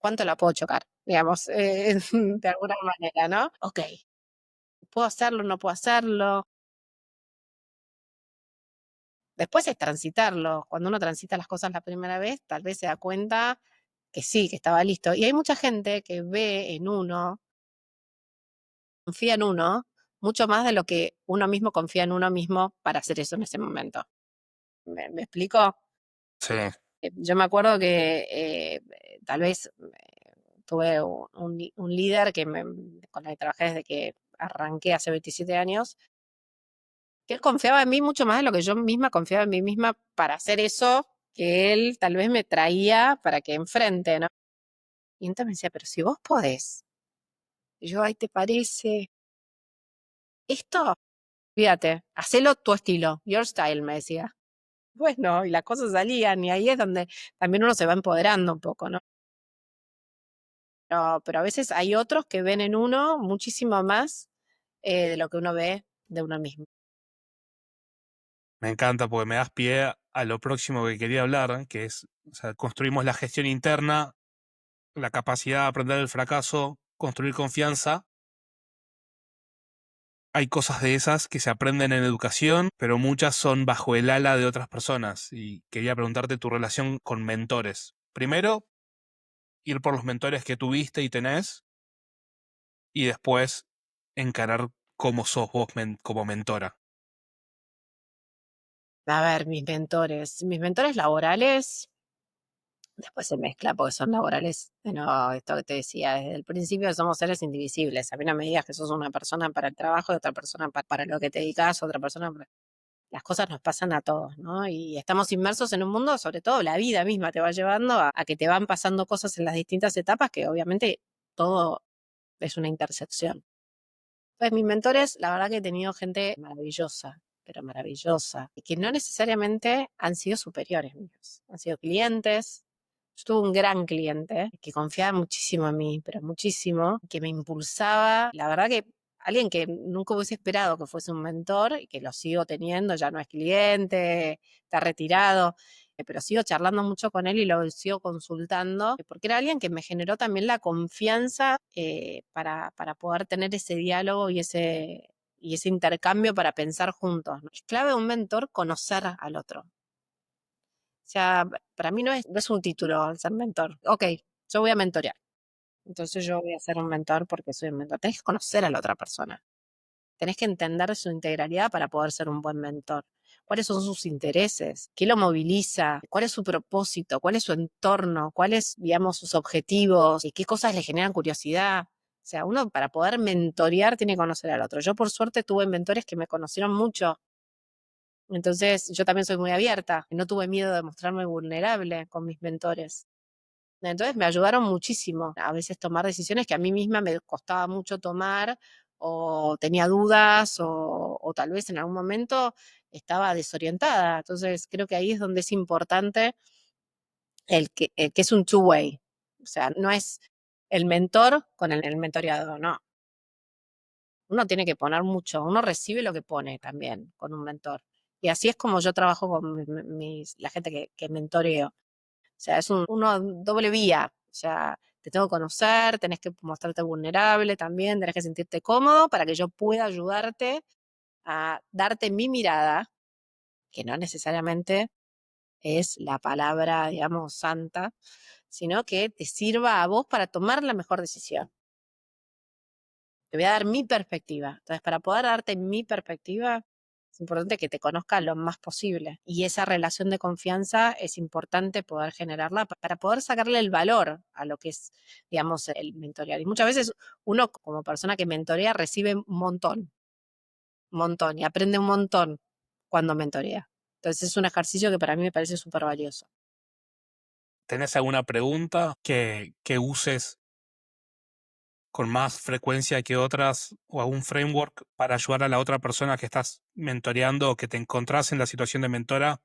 ¿cuánto la puedo chocar? Digamos, de alguna manera, ¿no? Ok, ¿puedo hacerlo? ¿No puedo hacerlo? Después es transitarlo. Cuando uno transita las cosas la primera vez, tal vez se da cuenta que sí, que estaba listo. Y hay mucha gente que ve en uno, confía en uno, mucho más de lo que uno mismo confía en uno mismo para hacer eso en ese momento. ¿Me explico? Sí, Yo me acuerdo que tal vez tuve un líder con el que trabajé desde que arranqué hace 27 años, que él confiaba en mí mucho más de lo que yo misma confiaba en mí misma para hacer eso que él tal vez me traía para que enfrente, ¿no? Y entonces me decía, pero si vos podés. Y yo, ay, ¿te parece? Esto, fíjate, hacelo tu estilo, your style, me decía. Bueno, y las cosas salían, y ahí es donde también uno se va empoderando un poco, ¿no? Pero a veces hay otros que ven en uno muchísimo más de lo que uno ve de uno mismo. me encanta porque me das pie a lo próximo que quería hablar, que es, o sea, construimos la gestión interna, la capacidad de aprender del fracaso, construir confianza. Hay cosas de esas que se aprenden en educación, pero muchas son bajo el ala de otras personas. Y quería preguntarte tu relación con mentores. Primero, ir por los mentores que tuviste y tenés, y después encarar cómo sos vos como mentora. A ver, mis mentores laborales, después se mezcla porque son laborales. No, esto que te decía, desde el principio somos seres indivisibles. A mí no me digas que sos una persona para el trabajo y otra persona para lo que te dedicas, otra persona para... Las cosas nos pasan a todos, ¿no? Y estamos inmersos en un mundo, sobre todo la vida misma te va llevando a que te van pasando cosas en las distintas etapas que obviamente todo es una intersección. Pues mis mentores, la verdad que he tenido gente maravillosa, pero maravillosa, y que no necesariamente han sido superiores míos, han sido clientes. Yo tuve un gran cliente que confiaba muchísimo en mí, pero muchísimo, que me impulsaba. La verdad que alguien que nunca hubiese esperado que fuese un mentor y que lo sigo teniendo, ya no es cliente, está retirado, pero sigo charlando mucho con él y lo sigo consultando, porque era alguien que me generó también la confianza para poder tener ese diálogo y ese intercambio para pensar juntos, ¿no? Es clave un mentor conocer al otro. O sea, para mí no es un título el ser mentor. Ok, yo voy a mentorear. Entonces yo voy a ser un mentor porque soy un mentor. Tenés que conocer a la otra persona. Tenés que entender su integralidad para poder ser un buen mentor. ¿Cuáles son sus intereses? ¿Qué lo moviliza? ¿Cuál es su propósito? ¿Cuál es su entorno? ¿Cuáles, digamos, sus objetivos? ¿Y qué cosas le generan curiosidad? O sea, uno para poder mentorear tiene que conocer al otro. Yo por suerte tuve mentores que me conocieron mucho. Entonces yo también soy muy abierta. No tuve miedo de mostrarme vulnerable con mis mentores. Entonces me ayudaron muchísimo a veces tomar decisiones que a mí misma me costaba mucho tomar o tenía dudas o tal vez en algún momento estaba desorientada. Entonces creo que ahí es donde es importante el que es un two-way. O sea, no es el mentor con el mentoreado, no. Uno tiene que poner mucho, uno recibe lo que pone también con un mentor. Y así es como yo trabajo con la gente que mentoreo. O sea, es uno doble vía. O sea, te tengo que conocer, tenés que mostrarte vulnerable también, tenés que sentirte cómodo para que yo pueda ayudarte a darte mi mirada, que no necesariamente es la palabra, digamos, santa, sino que te sirva a vos para tomar la mejor decisión. Te voy a dar mi perspectiva. Entonces, para poder darte mi perspectiva, es importante que te conozca lo más posible. Y esa relación de confianza es importante poder generarla para poder sacarle el valor a lo que es, digamos, el mentorear. Y muchas veces uno como persona que mentorea recibe un montón, y aprende un montón cuando mentorea. Entonces es un ejercicio que para mí me parece súper valioso. ¿Tenés alguna pregunta que uses con más frecuencia que otras o algún framework para ayudar a la otra persona que estás mentoreando o que te encontrás en la situación de mentora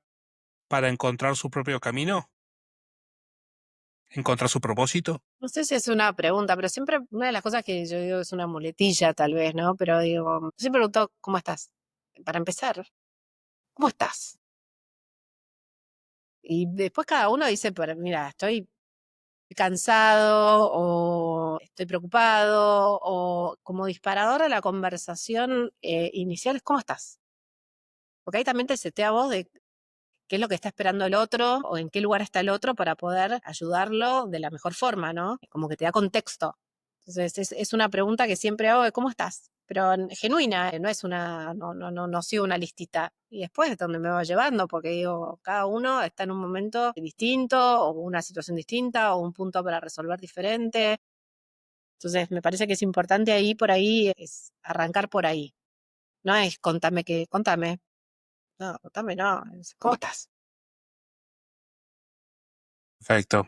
para encontrar su propio camino? ¿Encontrar su propósito? No sé si es una pregunta, pero siempre una de las cosas que yo digo es una muletilla tal vez, ¿no? Pero digo, siempre pregunto, ¿cómo estás? Para empezar, ¿cómo estás? Y después cada uno dice, pero mira, estoy cansado o estoy preocupado o como disparador de la conversación inicial es ¿cómo estás? Porque ahí también te setea a vos de qué es lo que está esperando el otro o en qué lugar está el otro para poder ayudarlo de la mejor forma, ¿no? Como que te da contexto. Entonces es una pregunta que siempre hago de ¿cómo estás? Pero genuina, no es una, no sigo una listita. Y después es donde me va llevando, porque digo, cada uno está en un momento distinto, o una situación distinta, o un punto para resolver diferente. Entonces me parece que es importante ahí, por ahí, es arrancar por ahí. No es contame. No, contame, no, es, ¿cómo estás? Perfecto.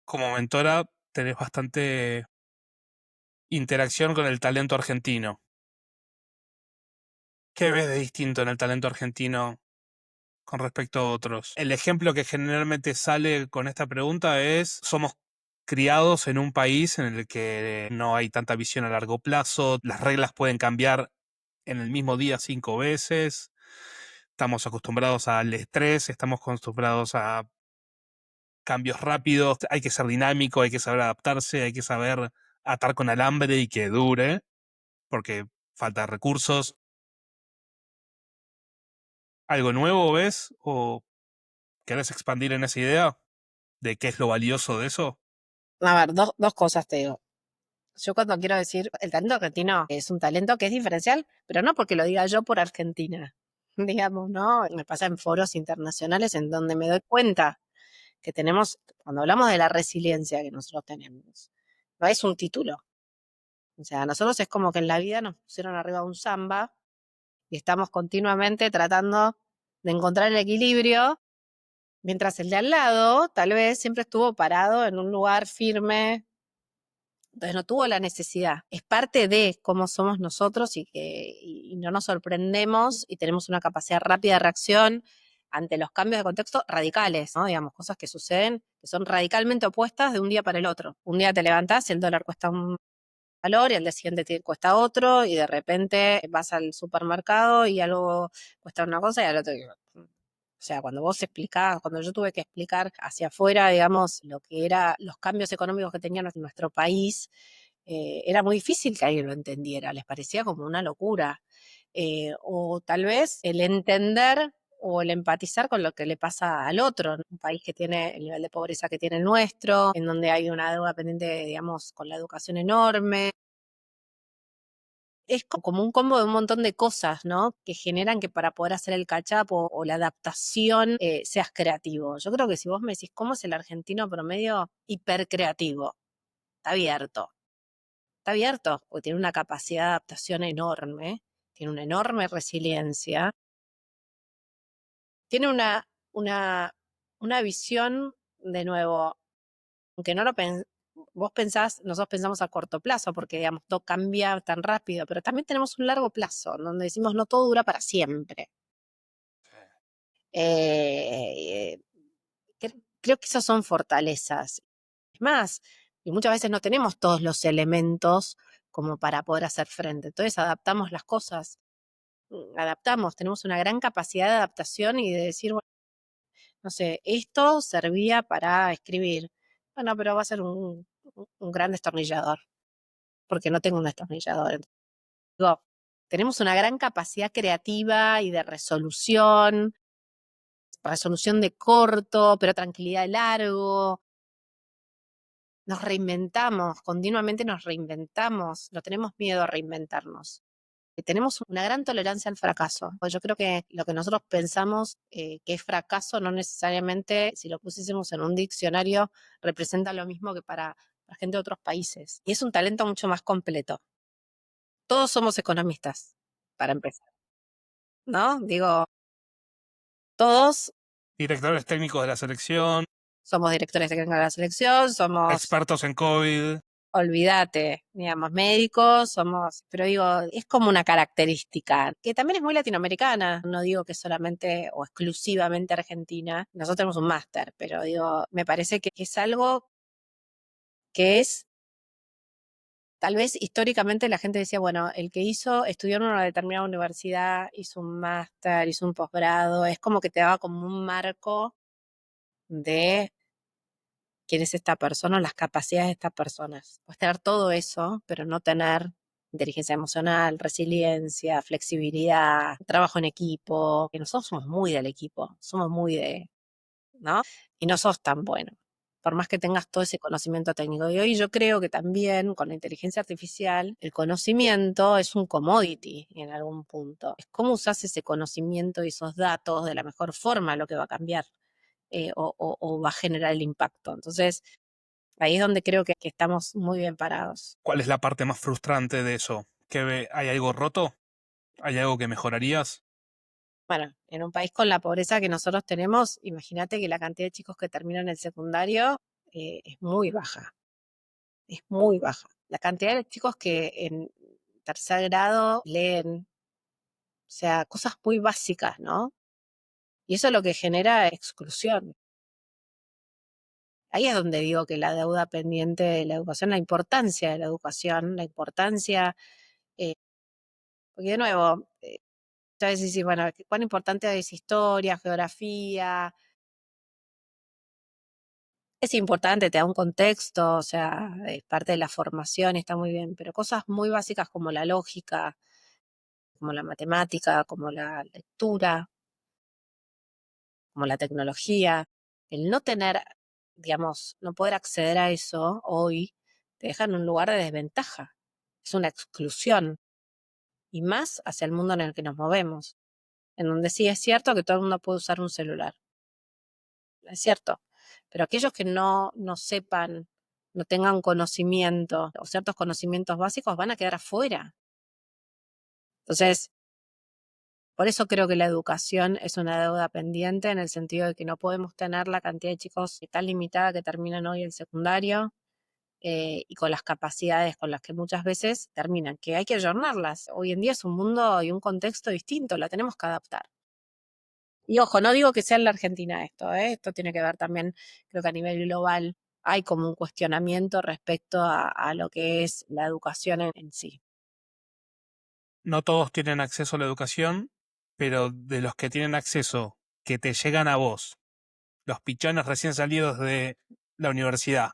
Como mentora tenés bastante interacción con el talento argentino. ¿Qué ves de distinto en el talento argentino con respecto a otros? El ejemplo que generalmente sale con esta pregunta es, somos criados en un país en el que no hay tanta visión a largo plazo, las reglas pueden cambiar en el mismo día 5 veces, estamos acostumbrados al estrés, estamos acostumbrados a cambios rápidos, hay que ser dinámico, hay que saber adaptarse, hay que saber atar con alambre y que dure, porque falta de recursos. ¿Algo nuevo ves o querés expandir en esa idea de qué es lo valioso de eso? A ver, dos cosas te digo. Yo cuando quiero decir el talento argentino es un talento que es diferencial, pero no porque lo diga yo por Argentina, digamos, ¿no? Me pasa en foros internacionales en donde me doy cuenta que tenemos, cuando hablamos de la resiliencia que nosotros tenemos, no es un título. O sea, nosotros es como que en la vida nos pusieron arriba un samba y estamos continuamente tratando de encontrar el equilibrio, mientras el de al lado tal vez siempre estuvo parado en un lugar firme. Entonces no tuvo la necesidad. Es parte de cómo somos nosotros y no nos sorprendemos y tenemos una capacidad rápida de reacción ante los cambios de contexto radicales, ¿no? Digamos, cosas que suceden que son radicalmente opuestas de un día para el otro. Un día te levantás y el dólar cuesta un valor y al día siguiente te cuesta otro y de repente vas al supermercado y algo cuesta una cosa y al otro. O sea, cuando vos explicás, cuando yo tuve que explicar hacia afuera, digamos, lo que eran los cambios económicos que tenía nuestro país, era muy difícil que alguien lo entendiera, les parecía como una locura. O tal vez el entender o el empatizar con lo que le pasa al otro, ¿no? Un país que tiene el nivel de pobreza que tiene el nuestro, en donde hay una deuda pendiente, digamos, con la educación enorme, es como un combo de un montón de cosas, ¿no? Que generan que para poder hacer el catch-up o la adaptación seas creativo. Yo creo que si vos me decís cómo es el argentino promedio, hipercreativo, está abierto, porque tiene una capacidad de adaptación enorme, tiene una enorme resiliencia, tiene una visión, de nuevo, aunque no lo vos pensás, nosotros pensamos a corto plazo, porque digamos, todo cambia tan rápido, pero también tenemos un largo plazo, donde decimos no todo dura para siempre. Eh, creo que esas son fortalezas. Es más, y muchas veces no tenemos todos los elementos como para poder hacer frente. Entonces adaptamos las cosas, adaptamos, tenemos una gran capacidad de adaptación y de decir, bueno, no sé, esto servía para escribir. Bueno, pero va a ser un gran destornillador, porque no tengo un destornillador. Digo, tenemos una gran capacidad creativa y de resolución de corto, pero tranquilidad de largo. Nos reinventamos, continuamente nos reinventamos, no tenemos miedo a reinventarnos. Tenemos una gran tolerancia al fracaso. Yo creo que lo que nosotros pensamos que es fracaso no necesariamente, si lo pusiésemos en un diccionario, representa lo mismo que para la gente de otros países. Y es un talento mucho más completo. Todos somos economistas, para empezar, ¿no? Digo, todos Directores técnicos de la selección, somos directores de la selección, somos, expertos en COVID. olvídate, digamos, médicos, somos, pero digo, es como una característica que también es muy latinoamericana. No digo que solamente o exclusivamente argentina. Nosotros tenemos un máster, pero digo, me parece que es algo que es, tal vez históricamente la gente decía, bueno, el que estudió en una determinada universidad, hizo un máster, hizo un posgrado, es como que te daba como un marco de quién es esta persona o las capacidades de estas personas. Puedes tener todo eso, pero no tener inteligencia emocional, resiliencia, flexibilidad, trabajo en equipo, que nosotros somos muy del equipo, somos muy de, ¿no? Y no sos tan bueno, por más que tengas todo ese conocimiento técnico. Y hoy yo creo que también con la inteligencia artificial, el conocimiento es un commodity en algún punto. Es cómo usas ese conocimiento y esos datos de la mejor forma lo que va a cambiar o va a generar el impacto. Entonces, ahí es donde creo que estamos muy bien parados. ¿Cuál es la parte más frustrante de eso? ¿Hay algo roto? ¿Hay algo que mejorarías? Bueno, en un país con la pobreza que nosotros tenemos, imagínate que la cantidad de chicos que terminan el secundario es muy baja, es muy baja. La cantidad de chicos que en tercer grado leen, o sea, cosas muy básicas, ¿no? Y eso lo que genera exclusión. Ahí es donde digo que la deuda pendiente de la educación, la importancia de la educación, la importancia, eh, porque de nuevo, a veces sí, bueno, cuán importante es historia, geografía. Es importante, te da un contexto, o sea, es parte de la formación, está muy bien, pero cosas muy básicas como la lógica, como la matemática, como la lectura, como la tecnología, el no tener, digamos, no poder acceder a eso hoy, te deja en un lugar de desventaja. Es una exclusión, y más hacia el mundo en el que nos movemos, en donde sí es cierto que todo el mundo puede usar un celular, es cierto, pero aquellos que no sepan, no tengan conocimiento o ciertos conocimientos básicos van a quedar afuera. Entonces, por eso creo que la educación es una deuda pendiente en el sentido de que no podemos tener la cantidad de chicos tan limitada que terminan hoy el secundario y con las capacidades con las que muchas veces terminan, que hay que ayornarlas. Hoy en día es un mundo y un contexto distinto, la tenemos que adaptar. Y ojo, no digo que sea en la Argentina esto, ¿eh? Esto tiene que ver también, creo que a nivel global hay como un cuestionamiento respecto a lo que es la educación en sí. No todos tienen acceso a la educación, pero de los que tienen acceso, que te llegan a vos, los pichones recién salidos de la universidad,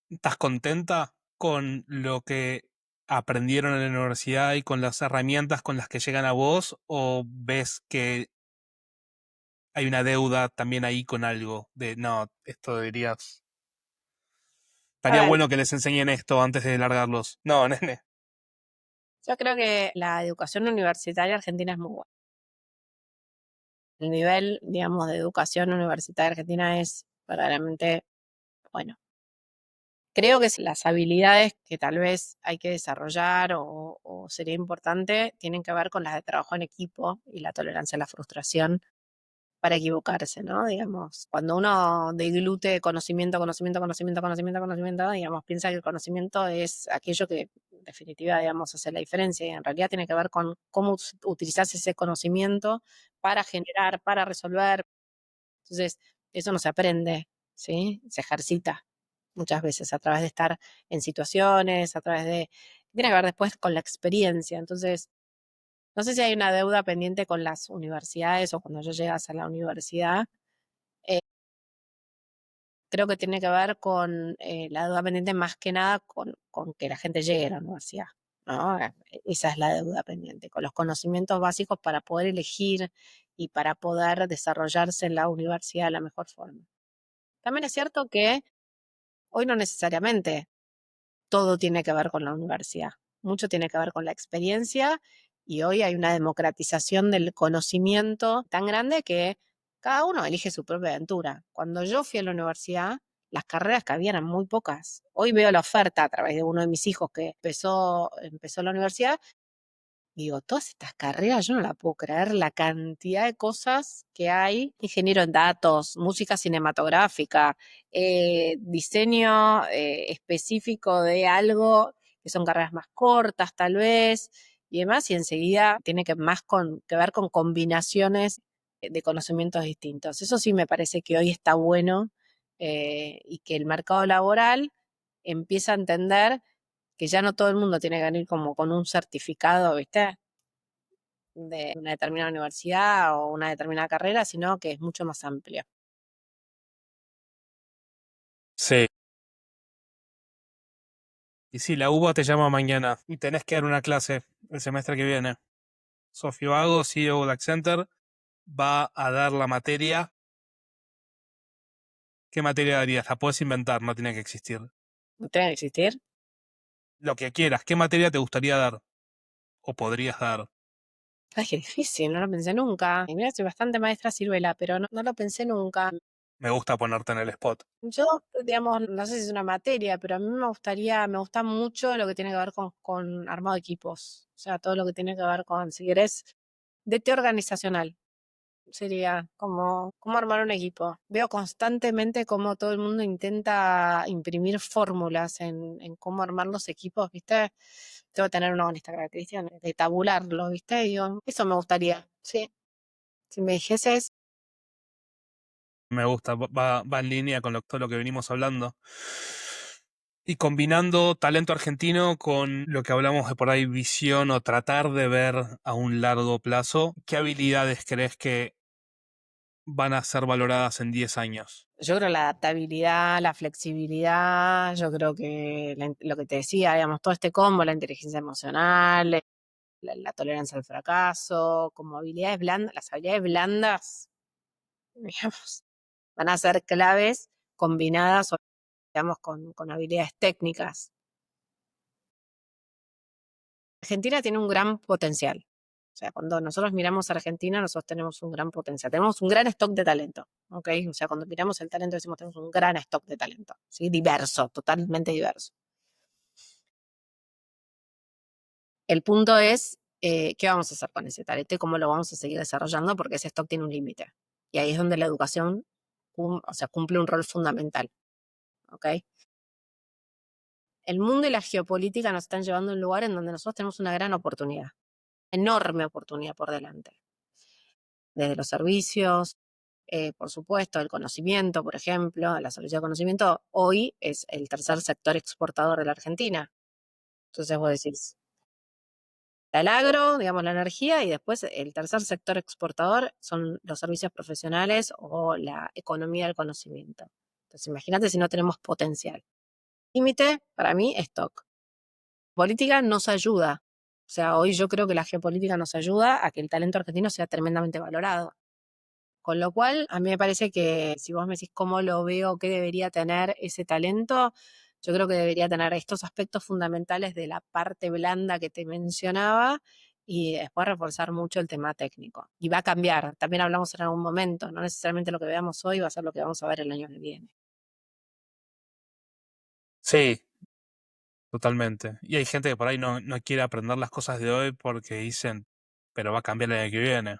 estás contenta con lo que aprendieron en la universidad y con las herramientas con las que llegan a vos, o ves que hay una deuda también ahí con algo de, no, esto deberías... A Estaría ver, bueno que les enseñen esto antes de largarlos. No, nene. yo creo que la educación universitaria argentina es muy buena. El nivel, digamos, de educación universitaria argentina es verdaderamente bueno. Creo que las habilidades que tal vez hay que desarrollar o sería importante tienen que ver con las de trabajo en equipo y la tolerancia a la frustración para equivocarse, ¿no? Digamos, cuando uno deglute conocimiento, conocimiento, conocimiento, conocimiento, conocimiento, digamos, piensa que el conocimiento es aquello que en definitiva, digamos, hace la diferencia y en realidad tiene que ver con cómo utilizas ese conocimiento para generar, para resolver. Entonces, eso no se aprende, ¿sí? Se ejercita muchas veces a través de estar en situaciones, a través de... Tiene que ver después con la experiencia. Entonces, no sé si hay una deuda pendiente con las universidades o cuando ya llegas a la universidad. eh, Creo que tiene que ver con la deuda pendiente más que nada con que la gente llegue a la universidad, ¿no? Esa es la deuda pendiente, con los conocimientos básicos para poder elegir y para poder desarrollarse en la universidad de la mejor forma. También es cierto que hoy no necesariamente todo tiene que ver con la universidad. Mucho tiene que ver con la experiencia y hoy hay una democratización del conocimiento tan grande que cada uno elige su propia aventura. Cuando yo fui a la universidad, las carreras que había eran muy pocas. Hoy veo la oferta a través de uno de mis hijos que empezó la universidad. Digo, todas estas carreras, yo no la puedo creer, la cantidad de cosas que hay, ingeniero en datos, música cinematográfica, diseño específico de algo, que son carreras más cortas tal vez, y demás, y enseguida tiene que ver con combinaciones de conocimientos distintos. Eso sí me parece que hoy está bueno y que el mercado laboral empieza a entender que ya no todo el mundo tiene que venir como con un certificado, ¿viste? De una determinada universidad o una determinada carrera, sino que es mucho más amplio. Sí. Y sí, la UBA te llama mañana y tenés que dar una clase el semestre que viene. Sofía Vago, CEO de Accenter, va a dar la materia. ¿Qué materia darías? La puedes inventar, no tiene que existir. ¿No tiene que existir? Lo que quieras, ¿qué materia te gustaría dar? ¿O podrías dar? Ay, qué difícil, no lo pensé nunca. Y mira, soy bastante maestra ciruela, pero no lo pensé nunca. Me gusta ponerte en el spot. Yo, digamos, no sé si es una materia, pero a mí me gusta mucho lo que tiene que ver con armado de equipos. O sea, todo lo que tiene que ver con, si querés, DT organizacional. Sería como cómo armar un equipo. Veo constantemente cómo todo el mundo intenta imprimir fórmulas en cómo armar los equipos, ¿viste? Tengo que tener una honesta característica de tabularlo, ¿viste? Digo, eso me gustaría, sí. Si me dijeses, Me gusta, va en línea con todo lo que venimos hablando. Y combinando talento argentino con lo que hablamos de por ahí, visión o tratar de ver a un largo plazo, ¿qué habilidades crees que van a ser valoradas en 10 años? yo creo la adaptabilidad, la flexibilidad, yo creo que lo que te decía, digamos, todo este combo, la inteligencia emocional, la tolerancia al fracaso, como habilidades blandas, las habilidades blandas, digamos, van a ser claves combinadas, digamos, con habilidades técnicas. Argentina tiene un gran potencial. O sea, cuando nosotros miramos a Argentina, nosotros tenemos un gran potencial. Tenemos un gran stock de talento, ¿ok? O sea, cuando miramos el talento decimos tenemos un gran stock de talento, ¿sí? Diverso, totalmente diverso. El punto es, ¿qué vamos a hacer con ese talento y cómo lo vamos a seguir desarrollando? Porque ese stock tiene un límite. Y ahí es donde la educación, o sea, cumple un rol fundamental, ¿ok? El mundo y la geopolítica nos están llevando a un lugar en donde nosotros tenemos una gran oportunidad, enorme oportunidad por delante. Desde los servicios, por supuesto, el conocimiento, por ejemplo, la salud de conocimiento, hoy es el tercer sector exportador de la Argentina. Entonces vos decís, el agro, digamos, la energía, y después el tercer sector exportador son los servicios profesionales o la economía del conocimiento. Entonces imagínate si no tenemos potencial. Límite, para mí, stock. Política nos ayuda. O sea, hoy yo creo que la geopolítica nos ayuda a que el talento argentino sea tremendamente valorado. Con lo cual, a mí me parece que si vos me decís cómo lo veo, qué debería tener ese talento, yo creo que debería tener estos aspectos fundamentales de la parte blanda que te mencionaba y después reforzar mucho el tema técnico. Y va a cambiar, también hablamos en algún momento, no necesariamente lo que veamos hoy va a ser lo que vamos a ver el año que viene. Sí, totalmente. Y hay gente que por ahí no quiere aprender las cosas de hoy porque dicen, pero va a cambiar el año que viene.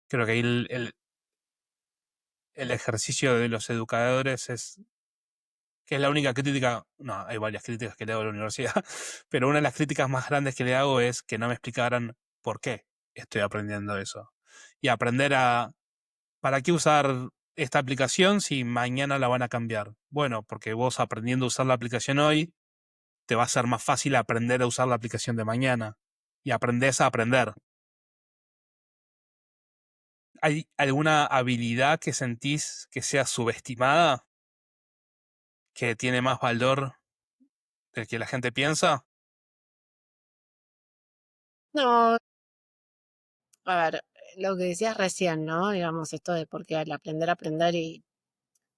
Creo que ahí el ejercicio de los educadores es, que es la única crítica, no, hay varias críticas que le hago a la universidad, pero una de las críticas más grandes que le hago es que no me explicaran por qué estoy aprendiendo eso. Y aprender ¿para qué usar esta aplicación si mañana la van a cambiar? Bueno, porque vos aprendiendo a usar la aplicación hoy, te va a ser más fácil aprender a usar la aplicación de mañana. Y aprendés a aprender. ¿Hay alguna habilidad que sentís que sea subestimada, que tiene más valor del que la gente piensa? No, a ver, lo que decías recién, ¿no? Digamos, esto de porque al aprender a aprender y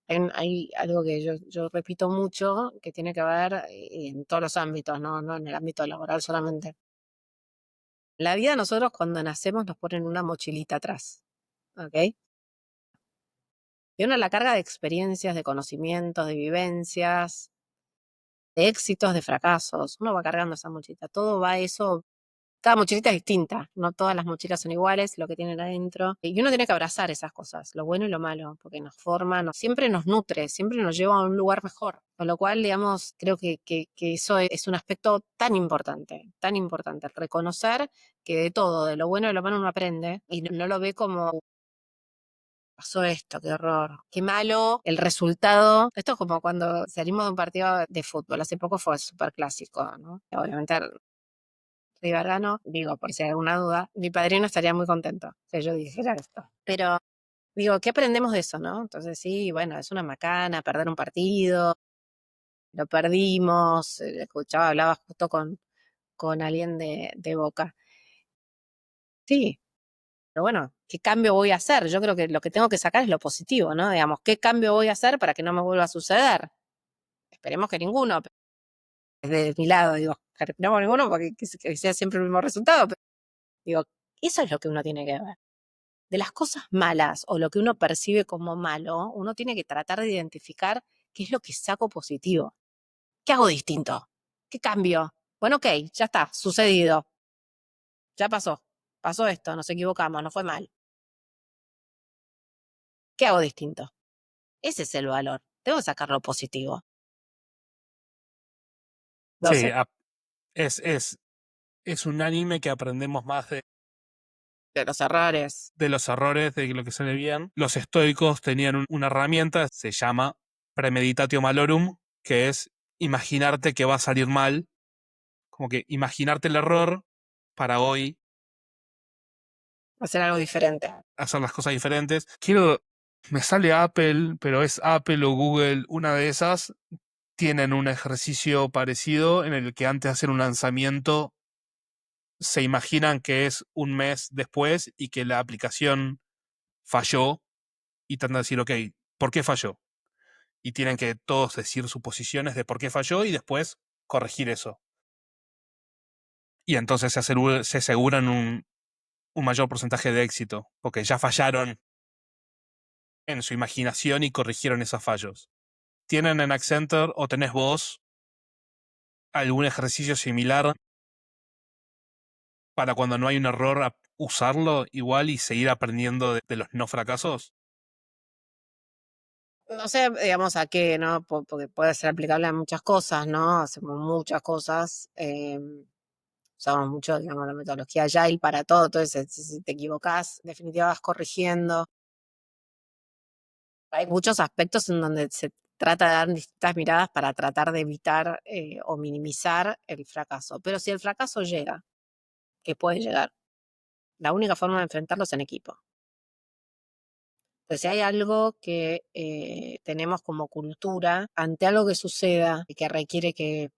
hay algo que yo repito mucho que tiene que ver en todos los ámbitos, no en el ámbito laboral solamente. La vida nosotros cuando nacemos nos ponen una mochilita atrás, ¿ok? Y uno la carga de experiencias, de conocimientos, de vivencias, de éxitos, de fracasos. Uno va cargando esa mochilita. Todo va eso. Cada mochilita es distinta, no todas las mochilas son iguales, lo que tienen adentro. Y uno tiene que abrazar esas cosas, lo bueno y lo malo, porque nos forma, siempre nos nutre, siempre nos lleva a un lugar mejor. Con lo cual, digamos, creo que eso es un aspecto tan importante, reconocer que de todo, de lo bueno y lo malo uno aprende y no lo ve como pasó esto, qué horror, qué malo el resultado. Esto es como cuando salimos de un partido de fútbol, hace poco fue súper clásico, ¿no? Obviamente River ganó, digo, por si hay alguna duda, mi padrino estaría muy contento que yo dijera esto. Pero Digo, ¿qué aprendemos de eso, no? Entonces, sí, bueno, es una macana perder un partido, lo perdimos, escuchaba, hablaba justo con alguien de Boca. Sí, pero bueno, ¿qué cambio voy a hacer? Yo creo que lo que tengo que sacar es lo positivo, ¿no? Digamos, ¿qué cambio voy a hacer para que no me vuelva a suceder? Esperemos que ninguno, desde mi lado, digo, esperemos ninguno porque que sea siempre el mismo resultado, pero digo, eso es lo que uno tiene que ver. De las cosas malas o lo que uno percibe como malo, uno tiene que tratar de identificar qué es lo que saco positivo. ¿Qué hago distinto? ¿Qué cambio? Bueno, ok, ya está, sucedido, ya pasó, pasó esto, nos equivocamos, no fue mal. ¿Qué hago distinto? Ese es el valor. Tengo que sacar lo positivo. No Sí, sé, es, es, es un anime que aprendemos más de los errores. de los errores, de lo que sale bien. Los estoicos tenían una herramienta, se llama premeditatio malorum, que es imaginarte que va a salir mal, como que imaginarte el error para hoy Hacer algo diferente. hacer las cosas diferentes. Me sale Apple, pero es Apple o Google, una de esas, tienen un ejercicio parecido en el que antes de hacer un lanzamiento se imaginan que es un mes después y que la aplicación falló y tratan de decir, ok, ¿por qué falló? Y tienen que todos decir suposiciones de por qué falló y después corregir eso. Y entonces se aseguran un mayor porcentaje de éxito, porque ya fallaron en su imaginación y corrigieron esos fallos. ¿Tienen en Accenture o tenés vos algún ejercicio similar para cuando no hay un error usarlo igual y seguir aprendiendo de los no fracasos? No sé, digamos, a qué, ¿no? Porque puede ser aplicable a muchas cosas, ¿no? Hacemos muchas cosas. Usamos mucho, digamos, la metodología Agile para todo. Entonces, si te equivocás, en definitiva vas corrigiendo. Hay muchos aspectos en donde se trata de dar distintas miradas para tratar de evitar o minimizar el fracaso. Pero si el fracaso llega, que puede llegar, la única forma de enfrentarlo es en equipo. Entonces, si hay algo que tenemos como cultura ante algo que suceda y que requiere que,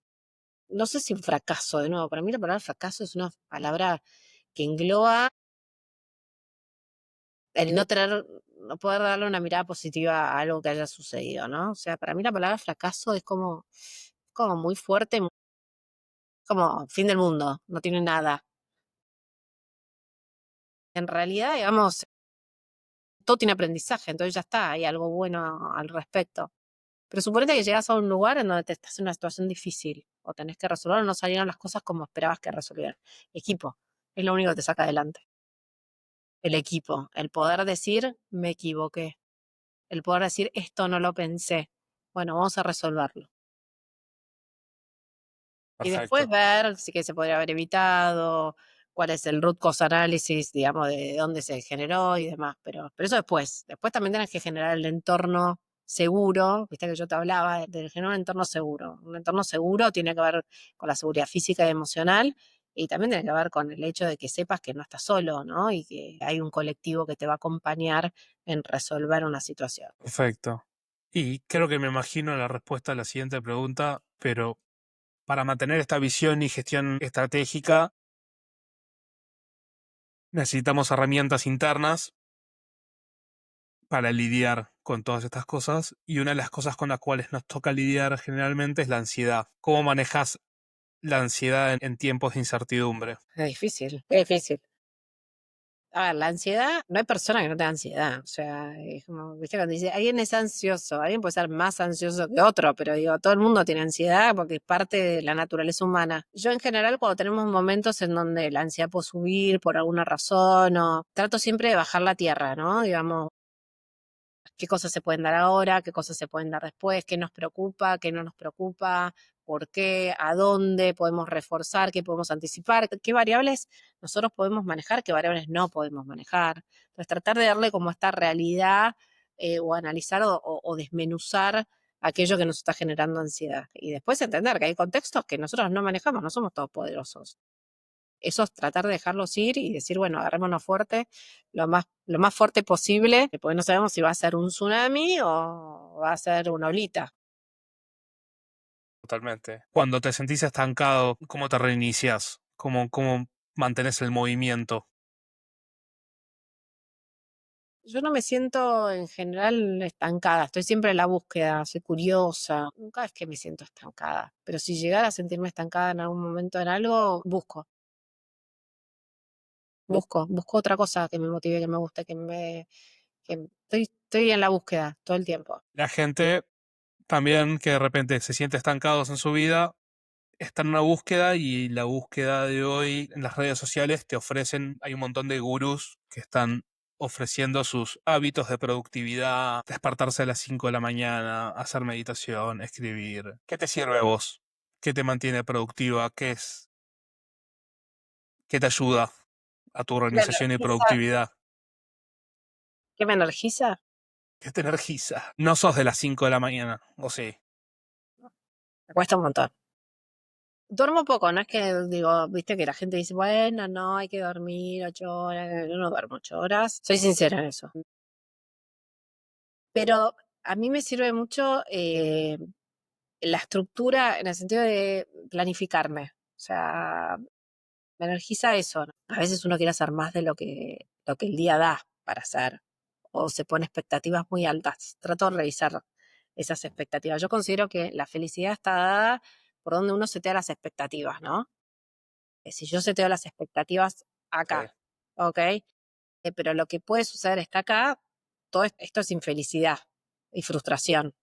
no sé si un fracaso, de nuevo, para mí la palabra fracaso es una palabra que engloba el no tener, no poder darle una mirada positiva a algo que haya sucedido, ¿no? O sea, para mí la palabra fracaso es como muy fuerte, como fin del mundo, no tiene nada. En realidad, digamos, todo tiene aprendizaje, entonces ya está, hay algo bueno al respecto. Pero suponete que llegas a un lugar en donde te estás en una situación difícil o tenés que resolver o no salieron las cosas como esperabas que resolvieran. Equipo, es lo único que te saca adelante. El equipo, el poder decir, me equivoqué. El poder decir, esto no lo pensé. Bueno, vamos a resolverlo. Y después Perfecto. ver si que se podría haber evitado, cuál es el root cause analysis, digamos, de dónde se generó y demás. Pero eso después. Después también tienes que generar el entorno seguro, viste que yo te hablaba de generar un entorno seguro. Un entorno seguro tiene que ver con la seguridad física y emocional y también tiene que ver con el hecho de que sepas que no estás solo, ¿no? Y que hay un colectivo que te va a acompañar en resolver una situación. Perfecto. Y creo que me imagino la respuesta a la siguiente pregunta, pero para mantener esta visión y gestión estratégica necesitamos herramientas internas para lidiar con todas estas cosas y una de las cosas con las cuales nos toca lidiar generalmente es la ansiedad. ¿Cómo manejas la ansiedad en tiempos de incertidumbre? Es difícil, es difícil. A ver, la ansiedad, no hay persona que no tenga ansiedad. O sea, es como, viste, cuando dice, alguien es ansioso, alguien puede ser más ansioso que otro, pero digo, todo el mundo tiene ansiedad porque es parte de la naturaleza humana. Yo en general, cuando tenemos momentos en donde la ansiedad puede subir por alguna razón, o trato siempre de bajar la tierra, ¿no? Digamos, qué cosas se pueden dar ahora, qué cosas se pueden dar después, qué nos preocupa, qué no nos preocupa, por qué, a dónde podemos reforzar, qué podemos anticipar, qué variables nosotros podemos manejar, qué variables no podemos manejar. Entonces, tratar de darle como esta realidad o analizar o desmenuzar aquello que nos está generando ansiedad. Y después entender que hay contextos que nosotros no manejamos, no somos todos poderosos. Eso es tratar de dejarlos ir y decir, bueno, agarrémonos fuerte, lo más fuerte posible, porque no sabemos si va a ser un tsunami o va a ser una olita. Totalmente. Cuando te sentís estancado, ¿cómo te reinicias? ¿Cómo mantenés el movimiento? Yo no me siento en general estancada, estoy siempre en la búsqueda, soy curiosa, nunca es que me siento estancada, pero si llegara a sentirme estancada en algún momento en algo, busco otra cosa que me motive, que me guste, estoy en la búsqueda todo el tiempo. La gente también que de repente se siente estancados en su vida, está en una búsqueda y la búsqueda de hoy en las redes sociales te ofrecen, hay un montón de gurús que están ofreciendo sus hábitos de productividad, despertarse a las 5 de la mañana, hacer meditación, escribir. ¿Qué te sirve a vos? ¿Qué te mantiene productiva? ¿Qué te ayuda a tu ¿Qué me organización y energiza? productividad? ¿Qué me energiza? ¿Qué te energiza? No sos de las 5 de la mañana, ¿o sí? Me cuesta un montón. Duermo poco, no es que digo, viste que la gente dice, bueno, no, hay que dormir 8 horas, yo no duermo 8 horas, soy sincera en eso. Pero a mí me sirve mucho la estructura en el sentido de planificarme. O sea, me energiza eso, ¿no? A veces uno quiere hacer más de lo que el día da para hacer, o se pone expectativas muy altas. Trato de revisar esas expectativas. Yo considero que la felicidad está dada por donde uno setea las expectativas, ¿no? Si yo seteo las expectativas Sí. acá, ¿ok? Pero lo que puede suceder es que acá esto es infelicidad y frustración.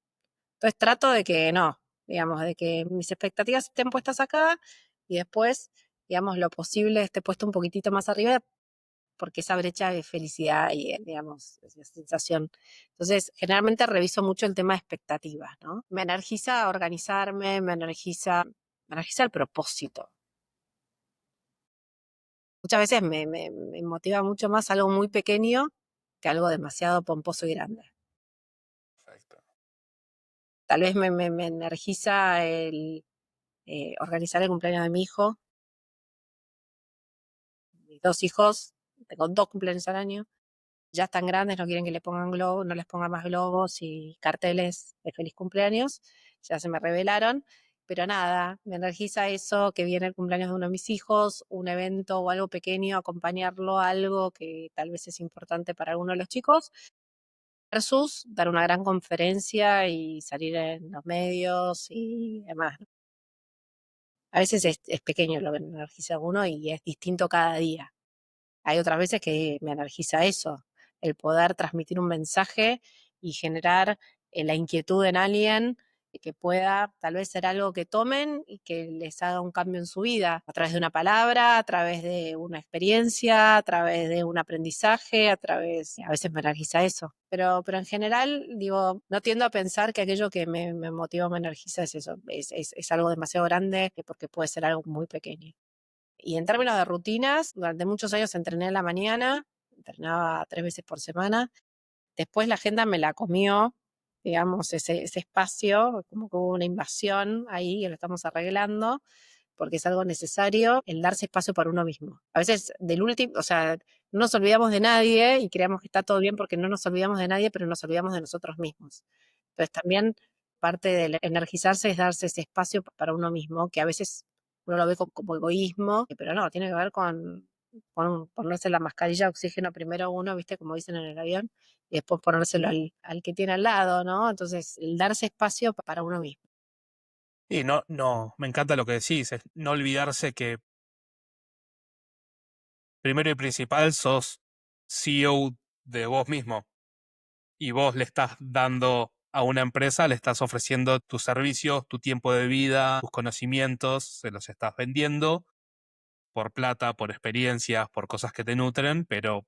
Entonces trato de que no, digamos, de que mis expectativas estén puestas acá y después, digamos, lo posible esté puesto un poquitito más arriba porque esa brecha de felicidad y, digamos, esa sensación. Entonces, generalmente reviso mucho el tema de expectativas, ¿no? Me energiza organizarme, me energiza el propósito. Muchas veces me motiva mucho más algo muy pequeño que algo demasiado pomposo y grande. Perfecto. Tal vez me energiza organizar el cumpleaños de mi hijo, mis dos hijos, tengo dos cumpleaños al año, ya están grandes, no quieren que le pongan globos, no les pongan más globos y carteles de feliz cumpleaños, ya se me revelaron, pero nada, me energiza eso, que viene el cumpleaños de uno de mis hijos, un evento o algo pequeño, acompañarlo a algo que tal vez es importante para alguno de los chicos, versus dar una gran conferencia y salir en los medios y demás. A veces es pequeño lo que me energiza a uno y es distinto cada día. Hay otras veces que me energiza eso, el poder transmitir un mensaje y generar la inquietud en alguien y que pueda tal vez ser algo que tomen y que les haga un cambio en su vida, a través de una palabra, a través de una experiencia, a través de un aprendizaje, a veces me energiza eso. Pero en general, digo, no tiendo a pensar que aquello que me motiva o me energiza es eso, es algo demasiado grande porque puede ser algo muy pequeño. Y en términos de rutinas, durante muchos años entrené en la mañana, entrenaba 3 veces por semana. Después la agenda me la comió, digamos, ese espacio, como que hubo una invasión ahí que lo estamos arreglando, porque es algo necesario el darse espacio para uno mismo. A veces del último, o sea, no nos olvidamos de nadie y creemos que está todo bien porque no nos olvidamos de nadie, pero nos olvidamos de nosotros mismos. Entonces también parte del energizarse es darse ese espacio para uno mismo, que a veces uno lo ve como egoísmo, pero no, tiene que ver con ponerse la mascarilla de oxígeno primero uno, viste, como dicen en el avión, y después ponérselo al que tiene al lado, ¿no? Entonces, el darse espacio para uno mismo. Y no, me encanta lo que decís, es no olvidarse que primero y principal sos CEO de vos mismo y vos le estás dando a una empresa, le estás ofreciendo tus servicios, tu tiempo de vida, tus conocimientos, se los estás vendiendo por plata, por experiencias, por cosas que te nutren, pero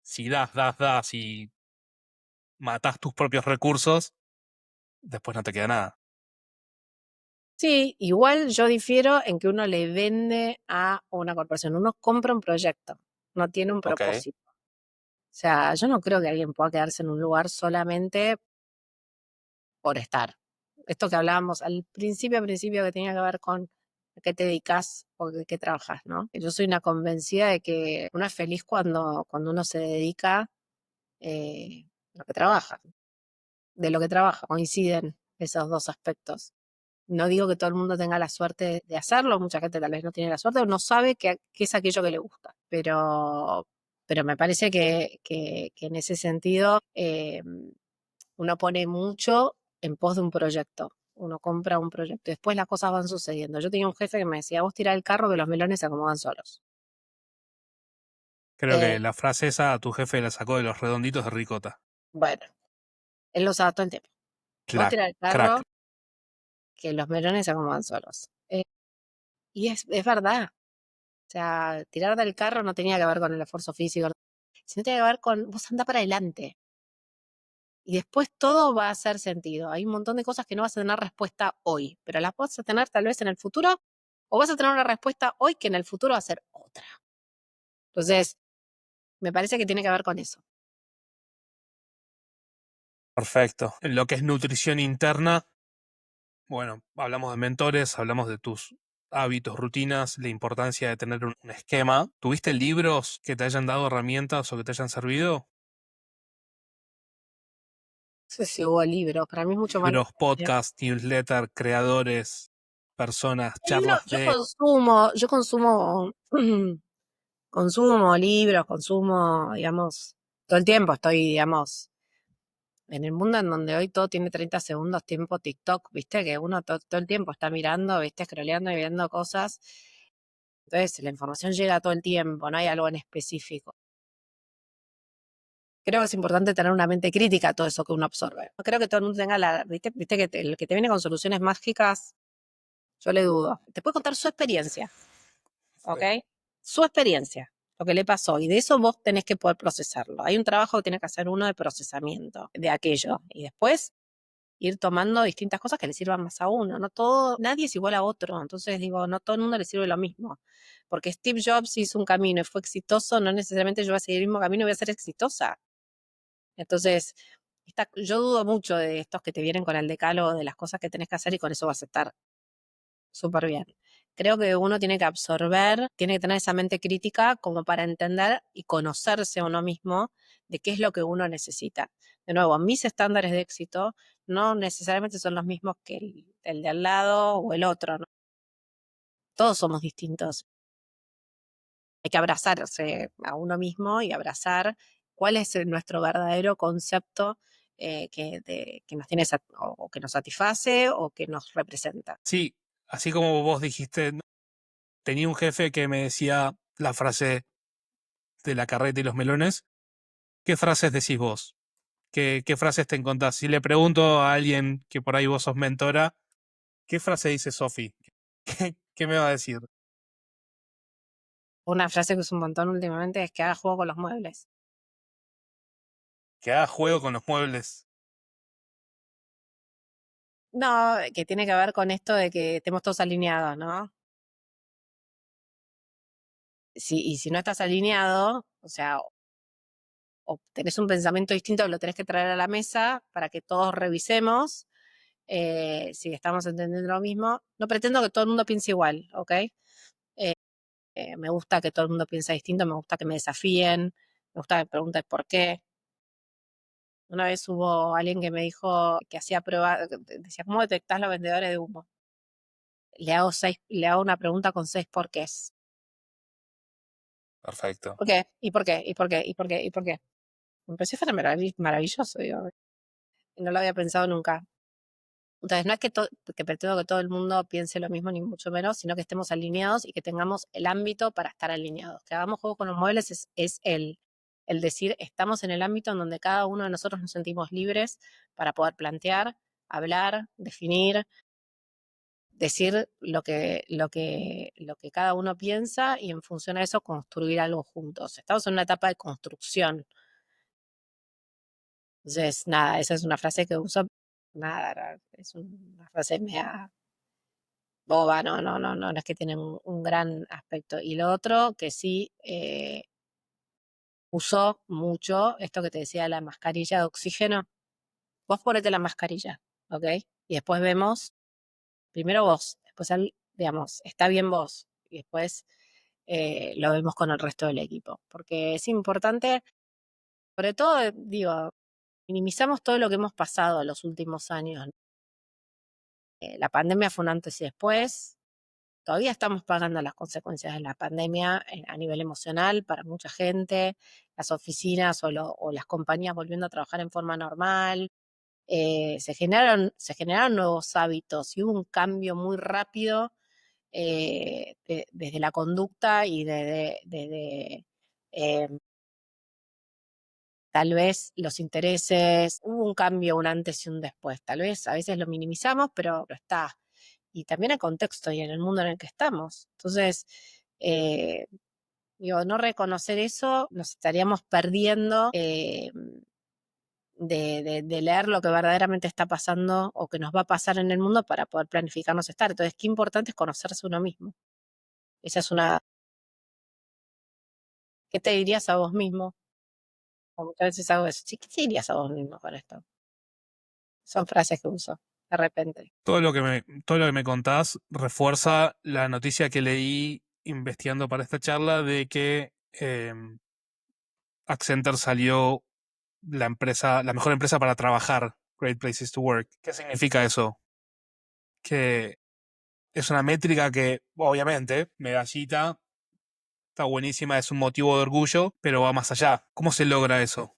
si das y matás tus propios recursos, después no te queda nada. Sí, igual yo difiero en que uno le vende a una corporación, uno compra un proyecto, no tiene un Ok. propósito. O sea, yo no creo que alguien pueda quedarse en un lugar solamente por estar. Esto que hablábamos al principio que tenía que ver con a qué te dedicas o de qué trabajas, ¿no? Yo soy una convencida de que uno es feliz cuando uno se dedica a lo que trabaja, de lo que trabaja, coinciden esos dos aspectos. No digo que todo el mundo tenga la suerte de hacerlo, mucha gente tal vez no tiene la suerte o no sabe qué es aquello que le gusta, pero me parece que en ese sentido uno pone mucho en pos de un proyecto. Uno compra un proyecto y después las cosas van sucediendo. Yo tenía un jefe que me decía, vos tirá el carro que los melones se acomodan solos. Creo Eh, que la frase esa a tu jefe la sacó de los redonditos de ricota. bueno, él lo usaba todo el tiempo. Vos Clac, tirá el crack. carro que los melones se acomodan solos. Y es verdad. O sea, tirar del carro no tenía que ver con el esfuerzo físico, sino tenía que ver con vos andá para adelante. Y después todo va a hacer sentido. Hay un montón de cosas que no vas a tener respuesta hoy, pero las vas a tener tal vez en el futuro, o vas a tener una respuesta hoy que en el futuro va a ser otra. Entonces, me parece que tiene que ver con eso. Perfecto. En lo que es nutrición interna, bueno, hablamos de mentores, hablamos de tus hábitos, rutinas, la importancia de tener un esquema. ¿Tuviste libros que te hayan dado herramientas o que te hayan servido? No sé si hubo libros, para mí es mucho más. Libros, podcasts, newsletter, creadores, personas, El libro, charlas de... yo consumo, consumo libros, consumo, digamos, todo el tiempo estoy, digamos, en el mundo en donde hoy todo tiene 30 segundos tiempo TikTok, viste, que uno todo el tiempo está mirando, viste, scrolleando y viendo cosas. Entonces, la información llega todo el tiempo, no hay algo en específico. Creo que es importante tener una mente crítica a todo eso que uno absorbe. No creo que todo el mundo tenga viste que el que te viene con soluciones mágicas, yo le dudo. Te puede contar su experiencia, ¿ok? Su experiencia, lo que le pasó, y de eso vos tenés que poder procesarlo. Hay un trabajo que tiene que hacer uno de procesamiento de aquello, y después ir tomando distintas cosas que le sirvan más a uno. No todo, nadie es igual a otro. Entonces digo, no todo el mundo le sirve lo mismo. Porque Steve Jobs hizo un camino y fue exitoso, no necesariamente yo voy a seguir el mismo camino y voy a ser exitosa. Entonces, yo dudo mucho de estos que te vienen con el decálogo de las cosas que tenés que hacer y con eso vas a estar súper bien. Creo que uno tiene que absorber, tiene que tener esa mente crítica como para entender y conocerse a uno mismo de qué es lo que uno necesita. De nuevo, mis estándares de éxito no necesariamente son los mismos que el de al lado o el otro, ¿no? Todos somos distintos. Hay que abrazarse a uno mismo y abrazar cuál es nuestro verdadero concepto que nos tiene o que nos satisface o que nos representa. Sí, así como vos dijiste, tenía un jefe que me decía la frase de la carreta y los melones. ¿Qué frases decís vos? ¿Qué frases te encontrás? Si le pregunto a alguien que por ahí vos sos mentora, ¿qué frase dice Sofi? ¿Qué me va a decir? Una frase que uso un montón últimamente es que haga juego con los muebles. Que haga juego con los muebles. No, que tiene que ver con esto de que estemos todos alineados, ¿no? Y si no estás alineado, o sea, o tenés un pensamiento distinto, lo tenés que traer a la mesa para que todos revisemos si estamos entendiendo lo mismo. No pretendo que todo el mundo piense igual, ¿ok? Me gusta que todo el mundo piense distinto, me gusta que me desafíen, me gusta que me pregunten por qué. Una vez hubo alguien que me dijo que hacía pruebas, decía, ¿cómo detectás los vendedores de humo? Le hago una pregunta con 6 porqués. Perfecto. ¿Por qué? ¿Y por qué? ¿Y por qué? ¿Y por qué? ¿Y por qué? Me pareció maravilloso, digo, y no lo había pensado nunca. Entonces, no es que pretendo que todo el mundo piense lo mismo, ni mucho menos, sino que estemos alineados y que tengamos el ámbito para estar alineados. Que hagamos juego con los muebles es el decir, estamos en el ámbito en donde cada uno de nosotros nos sentimos libres para poder plantear, hablar, definir, decir lo que cada uno piensa y en función a eso construir algo juntos. Estamos en una etapa de construcción. Entonces, nada, esa es una frase que uso. Nada, es una frase media boba, no es que tiene un gran aspecto. Y lo otro que sí usó mucho, esto que te decía, la mascarilla de oxígeno. Vos ponete la mascarilla, ¿ok? Y después vemos, primero vos, después digamos, está bien vos y después lo vemos con el resto del equipo. Porque es importante, sobre todo, digo, minimizamos todo lo que hemos pasado en los últimos años. La pandemia fue un antes y después. Todavía estamos pagando las consecuencias de la pandemia a nivel emocional para mucha gente, las oficinas o las compañías volviendo a trabajar en forma normal. Se generaron nuevos hábitos y hubo un cambio muy rápido desde la conducta y desde tal vez los intereses. Hubo un cambio, un antes y un después. Tal vez a veces lo minimizamos, pero está. Y también el contexto y en el mundo en el que estamos. Entonces, eh, digo, no reconocer eso, nos estaríamos perdiendo de leer lo que verdaderamente está pasando o que nos va a pasar en el mundo para poder planificarnos estar. Entonces, qué importante es conocerse uno mismo. Esa es una, ¿qué te dirías a vos mismo? O muchas veces hago eso. Sí, ¿qué te dirías a vos mismo con esto? Son frases que uso de repente. Todo lo que me contás refuerza la noticia que leí investigando para esta charla de que Accenture salió la mejor empresa para trabajar, Great Places to Work. ¿Qué significa eso? Que es una métrica que, obviamente, medallita, está buenísima, es un motivo de orgullo, pero va más allá. ¿Cómo se logra eso?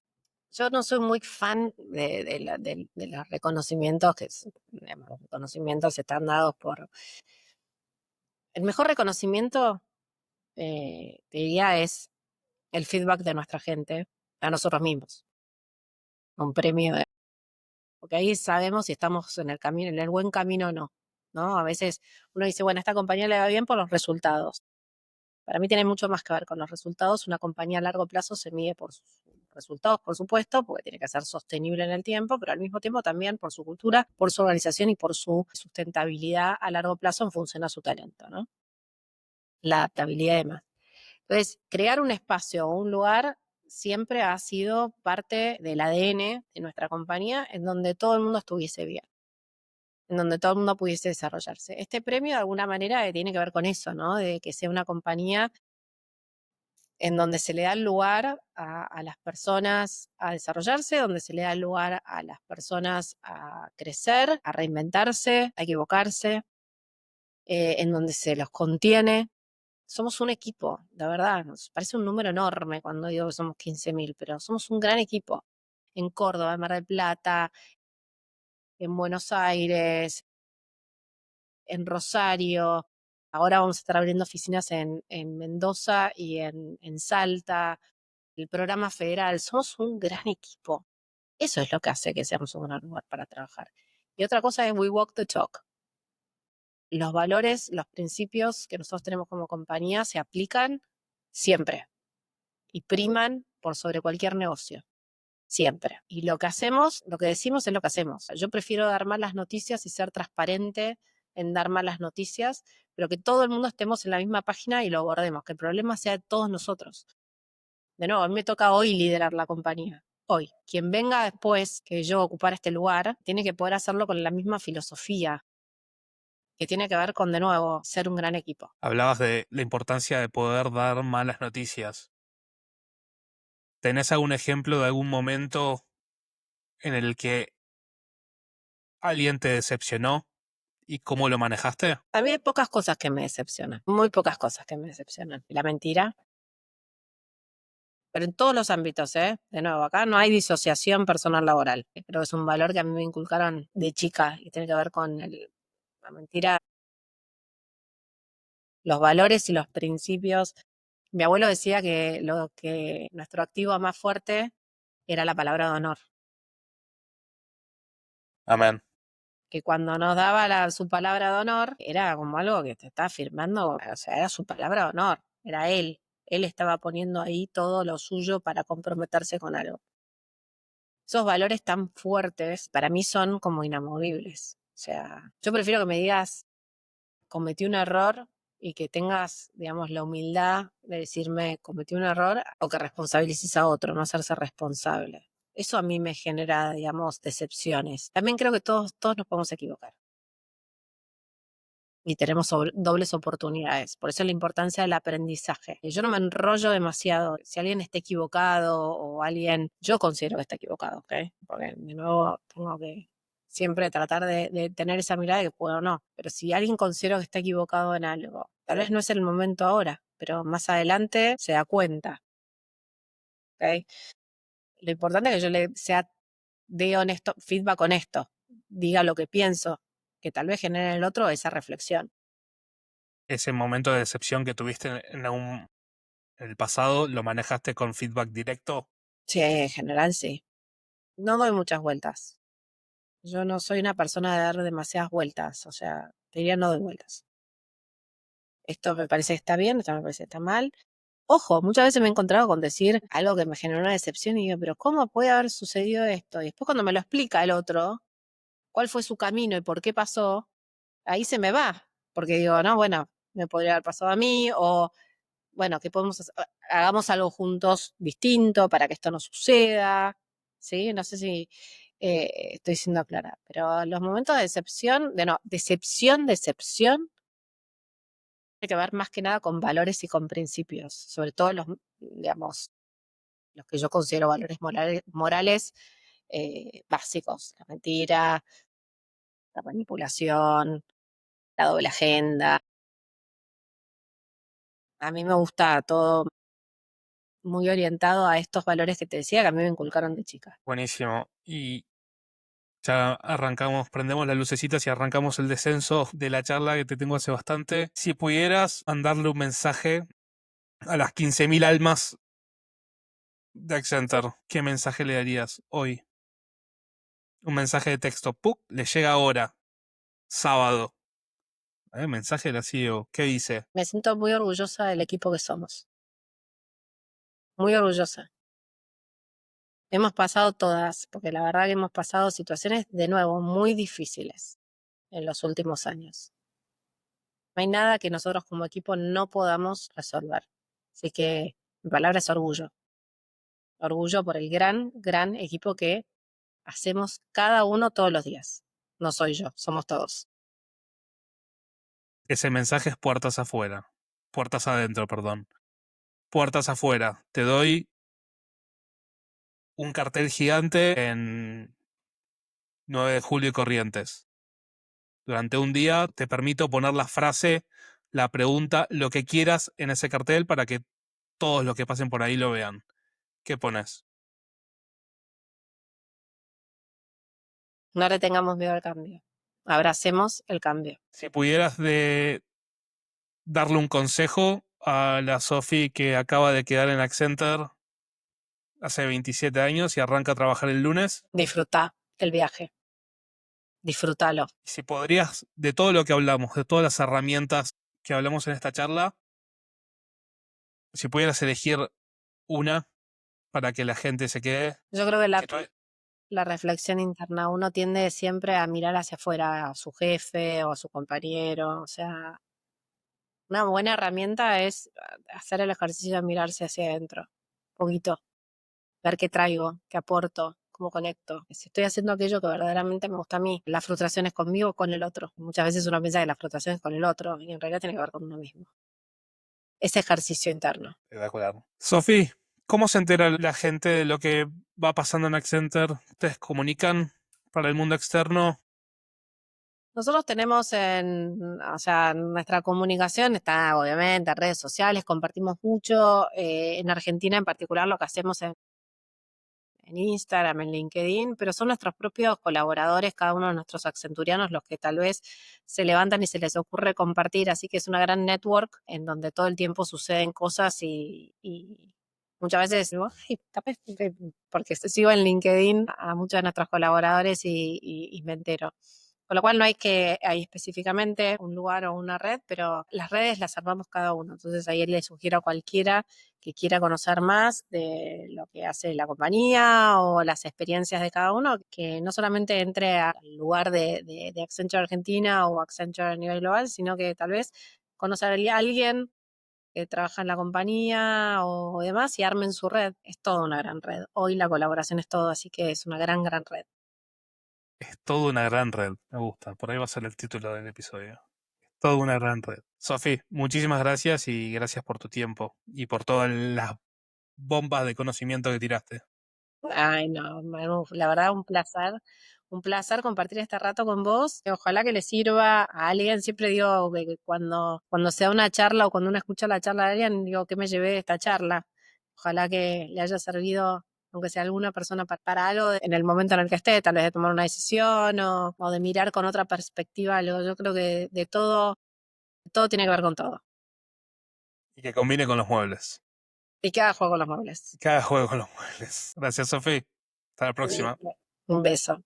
Yo no soy muy fan de los reconocimientos, digamos, los reconocimientos están dados por... El mejor reconocimiento, te diría, es el feedback de nuestra gente a nosotros mismos. Un premio, porque ahí sabemos si estamos en el camino, en el buen camino o no, ¿no? A veces uno dice, bueno, a esta compañía le va bien por los resultados. Para mí tiene mucho más que ver con los resultados. Una compañía a largo plazo se mide por sus resultados, por supuesto, porque tiene que ser sostenible en el tiempo, pero al mismo tiempo también por su cultura, por su organización y por su sustentabilidad a largo plazo en función a su talento, ¿no? La adaptabilidad y demás. Entonces, crear un espacio o un lugar siempre ha sido parte del ADN de nuestra compañía en donde todo el mundo estuviese bien, en donde todo el mundo pudiese desarrollarse. Este premio de alguna manera tiene que ver con eso, ¿no? De que sea una compañía en donde se le da el lugar a las personas a desarrollarse, donde se le da el lugar a las personas a crecer, a reinventarse, a equivocarse, en donde se los contiene. Somos un equipo, de verdad, nos parece un número enorme cuando digo que somos 15.000, pero somos un gran equipo. En Córdoba, en Mar del Plata, en Buenos Aires, en Rosario. Ahora vamos a estar abriendo oficinas en Mendoza y en Salta, el programa federal. Somos un gran equipo. Eso es lo que hace que seamos un gran lugar para trabajar. Y otra cosa es we walk the talk. Los valores, los principios que nosotros tenemos como compañía se aplican siempre y priman por sobre cualquier negocio. Siempre. Y lo que hacemos, lo que decimos es lo que hacemos. Yo prefiero dar malas noticias y ser transparente en dar malas noticias, pero que todo el mundo estemos en la misma página y lo abordemos, que el problema sea de todos nosotros. De nuevo, a mí me toca hoy liderar la compañía. Hoy. Quien venga después que yo ocupar este lugar, tiene que poder hacerlo con la misma filosofía, que tiene que ver con, de nuevo, ser un gran equipo. Hablabas de la importancia de poder dar malas noticias. ¿Tenés algún ejemplo de algún momento en el que alguien te decepcionó y cómo lo manejaste? A mí hay pocas cosas que me decepcionan, muy pocas cosas que me decepcionan. La mentira, pero en todos los ámbitos, ¿eh? De nuevo, acá no hay disociación personal laboral. Creo que es un valor que a mí me inculcaron de chica y tiene que ver con la mentira, los valores y los principios. Mi abuelo decía que nuestro activo más fuerte era la palabra de honor, Amén. que cuando nos daba su palabra de honor era como algo que te estaba firmando, o sea, era su palabra de honor, era él. Él estaba poniendo ahí todo lo suyo para comprometerse con algo. Esos valores tan fuertes para mí son como inamovibles. O sea, yo prefiero que me digas, cometí un error y que tengas, digamos, la humildad de decirme, cometí un error, o que responsabilices a otro, no hacerse responsable. Eso a mí me genera, digamos, decepciones. También creo que todos nos podemos equivocar. y tenemos dobles oportunidades. Por eso la importancia del aprendizaje. Yo no me enrollo demasiado. Si alguien está equivocado o alguien, yo considero que está equivocado, ¿ok? Porque de nuevo tengo que siempre tratar de tener esa mirada de que puedo o no. Pero si alguien considero que está equivocado en algo, tal vez no es el momento ahora, pero más adelante se da cuenta, ¿ok? Lo importante es que yo le sea, dé honesto, feedback honesto, diga lo que pienso, que tal vez genere en el otro esa reflexión. Ese momento de decepción que tuviste en el pasado, ¿lo manejaste con feedback directo? Sí, en general sí. No doy muchas vueltas. Yo no soy una persona de dar demasiadas vueltas, o sea, te diría no doy vueltas. Esto me parece que está bien, esto me parece que está mal. Ojo, muchas veces me he encontrado con decir algo que me generó una decepción y digo, pero ¿cómo puede haber sucedido esto? Y después cuando me lo explica el otro, cuál fue su camino y por qué pasó, ahí se me va, porque digo, no, bueno, me podría haber pasado a mí, o bueno, que podemos hacer, hagamos algo juntos distinto para que esto no suceda, ¿sí? No sé si estoy siendo clara, pero los momentos de decepción, de no, decepción, tiene que ver más que nada con valores y con principios, sobre todo los, digamos, los que yo considero valores morales básicos, la mentira, la manipulación, la doble agenda. A mí me gusta todo muy orientado a estos valores que te decía que a mí me inculcaron de chica. Buenísimo. Y ya arrancamos, prendemos las lucecitas y arrancamos el descenso de la charla que te tengo hace bastante. Si pudieras mandarle un mensaje a las 15.000 almas de Accenture, ¿qué mensaje le darías hoy? Un mensaje de texto. ¡Puc! Le llega ahora, sábado. Mensaje de la CEO. ¿Qué dice? Me siento muy orgullosa del equipo que somos, muy orgullosa. Hemos pasado todas, porque la verdad que hemos pasado situaciones de nuevo muy difíciles en los últimos años. No hay nada que nosotros como equipo no podamos resolver. Así que mi palabra es orgullo. Orgullo por el gran equipo que hacemos cada uno todos los días. No soy yo, somos todos. Ese mensaje es puertas afuera. Puertas adentro, perdón. Puertas afuera. Te doy un cartel gigante en 9 de julio y Corrientes. Durante un día te permito poner la frase, la pregunta, lo que quieras en ese cartel para que todos los que pasen por ahí lo vean. ¿Qué pones? No le tengamos miedo al cambio. Abracemos el cambio. Si pudieras darle un consejo a la Sofi que acaba de quedar en Accenture hace 27 años y arranca a trabajar el lunes, Disfruta el viaje. Disfrútalo. y si podrías, de todo lo que hablamos, de todas las herramientas que hablamos en esta charla, si pudieras elegir una para que la gente se quede, Yo creo que si tú- la reflexión interna, uno tiende siempre a mirar hacia afuera, a su jefe o a su compañero. O sea, una buena herramienta es hacer el ejercicio de mirarse hacia adentro. Un poquito. Ver qué traigo, qué aporto, cómo conecto. Si estoy haciendo aquello que verdaderamente me gusta a mí. La frustración es conmigo o con el otro. Muchas veces uno piensa que la frustración es con el otro y en realidad tiene que ver con uno mismo. Ese ejercicio interno. Espectacular. Sofi, ¿cómo se entera la gente de lo que va pasando en Accenture? ¿Ustedes comunican para el mundo externo? Nosotros tenemos o sea, nuestra comunicación está obviamente en redes sociales, compartimos mucho. En Argentina en particular lo que hacemos en Instagram, en LinkedIn, pero son nuestros propios colaboradores, cada uno de nuestros accenturianos, los que tal vez se levantan y se les ocurre compartir, así que es una gran network en donde todo el tiempo suceden cosas y muchas veces digo, ay, capaz porque sigo en LinkedIn a muchos de nuestros colaboradores y me entero. Con lo cual no hay que, hay específicamente un lugar o una red, pero las redes las armamos cada uno. Entonces ahí le sugiero a cualquiera que quiera conocer más de lo que hace la compañía o las experiencias de cada uno, que no solamente entre al lugar de Accenture Argentina o Accenture a nivel global, sino que tal vez conocer a alguien que trabaja en la compañía o demás y armen su red. Es toda una gran red. Hoy la colaboración es todo, así que es una gran red. Es toda una gran red. Me gusta. Por ahí va a ser el título del episodio. Toda una gran red. Sofi, muchísimas gracias y gracias por tu tiempo y por todas las bombas de conocimiento que tiraste. Ay, no, Manu, la verdad un placer compartir este rato con vos. Ojalá que le sirva a alguien. Siempre digo que cuando se da una charla o cuando uno escucha la charla de alguien, digo, ¿qué me llevé de esta charla? Ojalá que le haya servido, aunque sea alguna persona para algo en el momento en el que esté, tal vez de tomar una decisión o de mirar con otra perspectiva algo. Yo creo que de todo tiene que ver con todo. Y que combine con los muebles. Y cada juego con los muebles. Cada juego con los muebles. Gracias, Sofi. Hasta la Sí. próxima. Un beso.